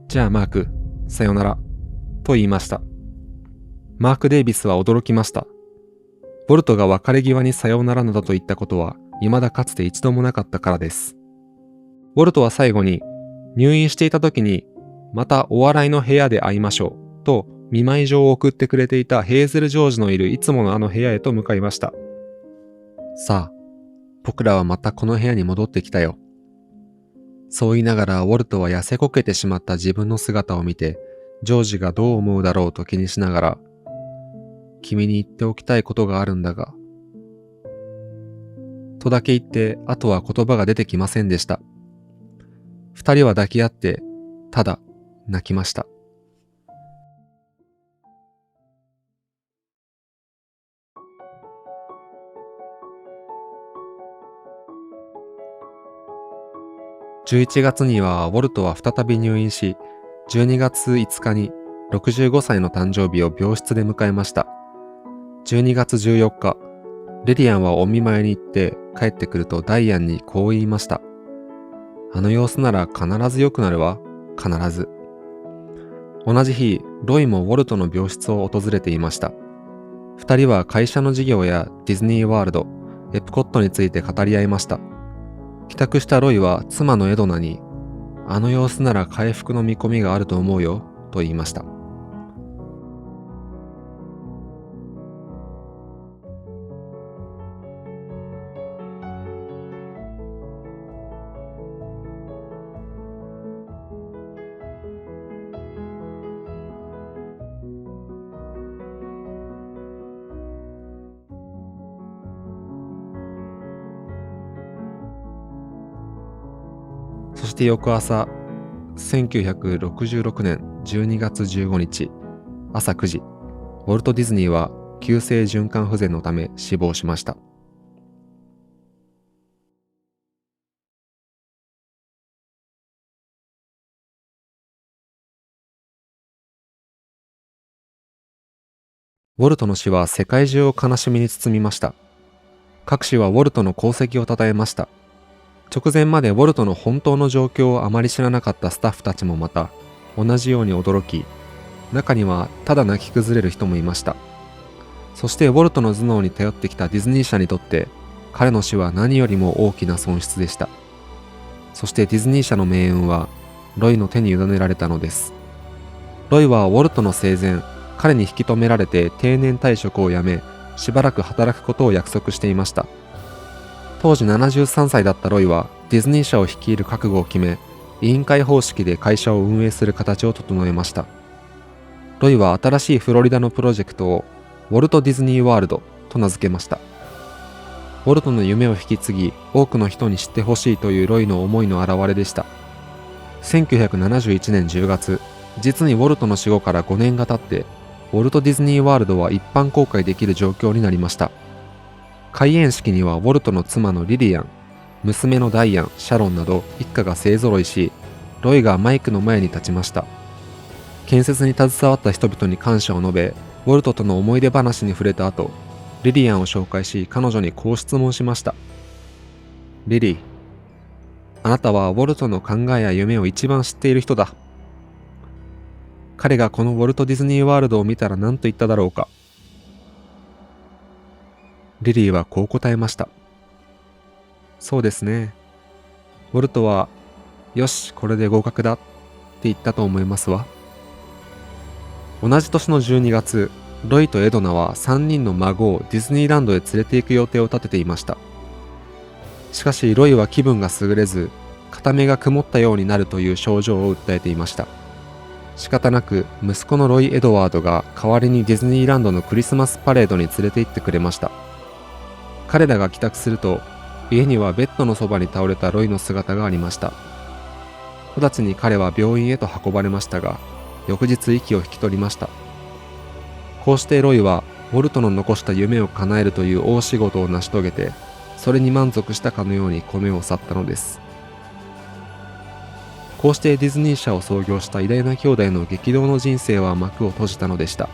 じゃあマーク、さよなら、と言いました。マーク・デイビスは驚きました。ウォルトが別れ際にさよならなどと言ったことは未だかつて一度もなかったからです。ウォルトは最後に、入院していた時に、またお笑いの部屋で会いましょう、と見舞い状を送ってくれていたヘーゼル・ジョージのいるいつものあの部屋へと向かいました。さあ、僕らはまたこの部屋に戻ってきたよ。そう言いながらウォルトは痩せこけてしまった自分の姿を見て、ジョージがどう思うだろうと気にしながら、君に言っておきたいことがあるんだが、とだけ言って、あとは言葉が出てきませんでした。二人は抱き合って、ただ泣きました。11月にはウォルトは再び入院し、12月5日に65歳の誕生日を病室で迎えました。12月14日、リリアンはお見舞いに行って帰ってくるとダイアンにこう言いました。あの様子なら必ず良くなるわ、必ず。同じ日、ロイもウォルトの病室を訪れていました。二人は会社の事業やディズニーワールド、エプコットについて語り合いました。帰宅したロイは妻のエドナに、あの様子なら回復の見込みがあると思うよ、と言いました。そして翌朝、1966年12月15日、朝9時、ウォルト・ディズニーは急性循環不全のため死亡しました。ウォルトの死は世界中を悲しみに包みました。各紙はウォルトの功績を称えました。直前までウォルトの本当の状況をあまり知らなかったスタッフたちもまた同じように驚き、中にはただ泣き崩れる人もいました。そしてウォルトの頭脳に頼ってきたディズニー社にとって彼の死は何よりも大きな損失でした。そしてディズニー社の命運はロイの手に委ねられたのです。ロイはウォルトの生前、彼に引き止められて定年退職をやめ、しばらく働くことを約束していました。当時73歳だったロイはディズニー社を率いる覚悟を決め、委員会方式で会社を運営する形を整えました。ロイは新しいフロリダのプロジェクトをウォルト・ディズニー・ワールドと名付けました。ウォルトの夢を引き継ぎ、多くの人に知ってほしいというロイの思いの表れでした。1971年10月、実にウォルトの死後から5年が経って、ウォルト・ディズニー・ワールドは一般公開できる状況になりました。開園式にはウォルトの妻のリリアン、娘のダイアン、シャロンなど一家が勢ぞろいし、ロイがマイクの前に立ちました。建設に携わった人々に感謝を述べ、ウォルトとの思い出話に触れた後、リリアンを紹介し、彼女にこう質問しました。リリー、あなたはウォルトの考えや夢を一番知っている人だ。彼がこのウォルト・ディズニー・ワールドを見たら何と言っただろうか。リリーはこう答えました。そうですね。ウォルトは、よし、これで合格だって言ったと思いますわ。同じ年の12月、ロイとエドナは3人の孫をディズニーランドへ連れて行く予定を立てていました。しかしロイは気分が優れず、片目が曇ったようになるという症状を訴えていました。仕方なく息子のロイ・エドワードが代わりにディズニーランドのクリスマスパレードに連れて行ってくれました。彼らが帰宅すると、家にはベッドのそばに倒れたロイの姿がありました。直ちに彼は病院へと運ばれましたが、翌日息を引き取りました。こうしてロイはウォルトの残した夢を叶えるという大仕事を成し遂げて、それに満足したかのようにこの世を去ったのです。こうしてディズニー社を創業した偉大な兄弟の激動の人生は幕を閉じたのでした。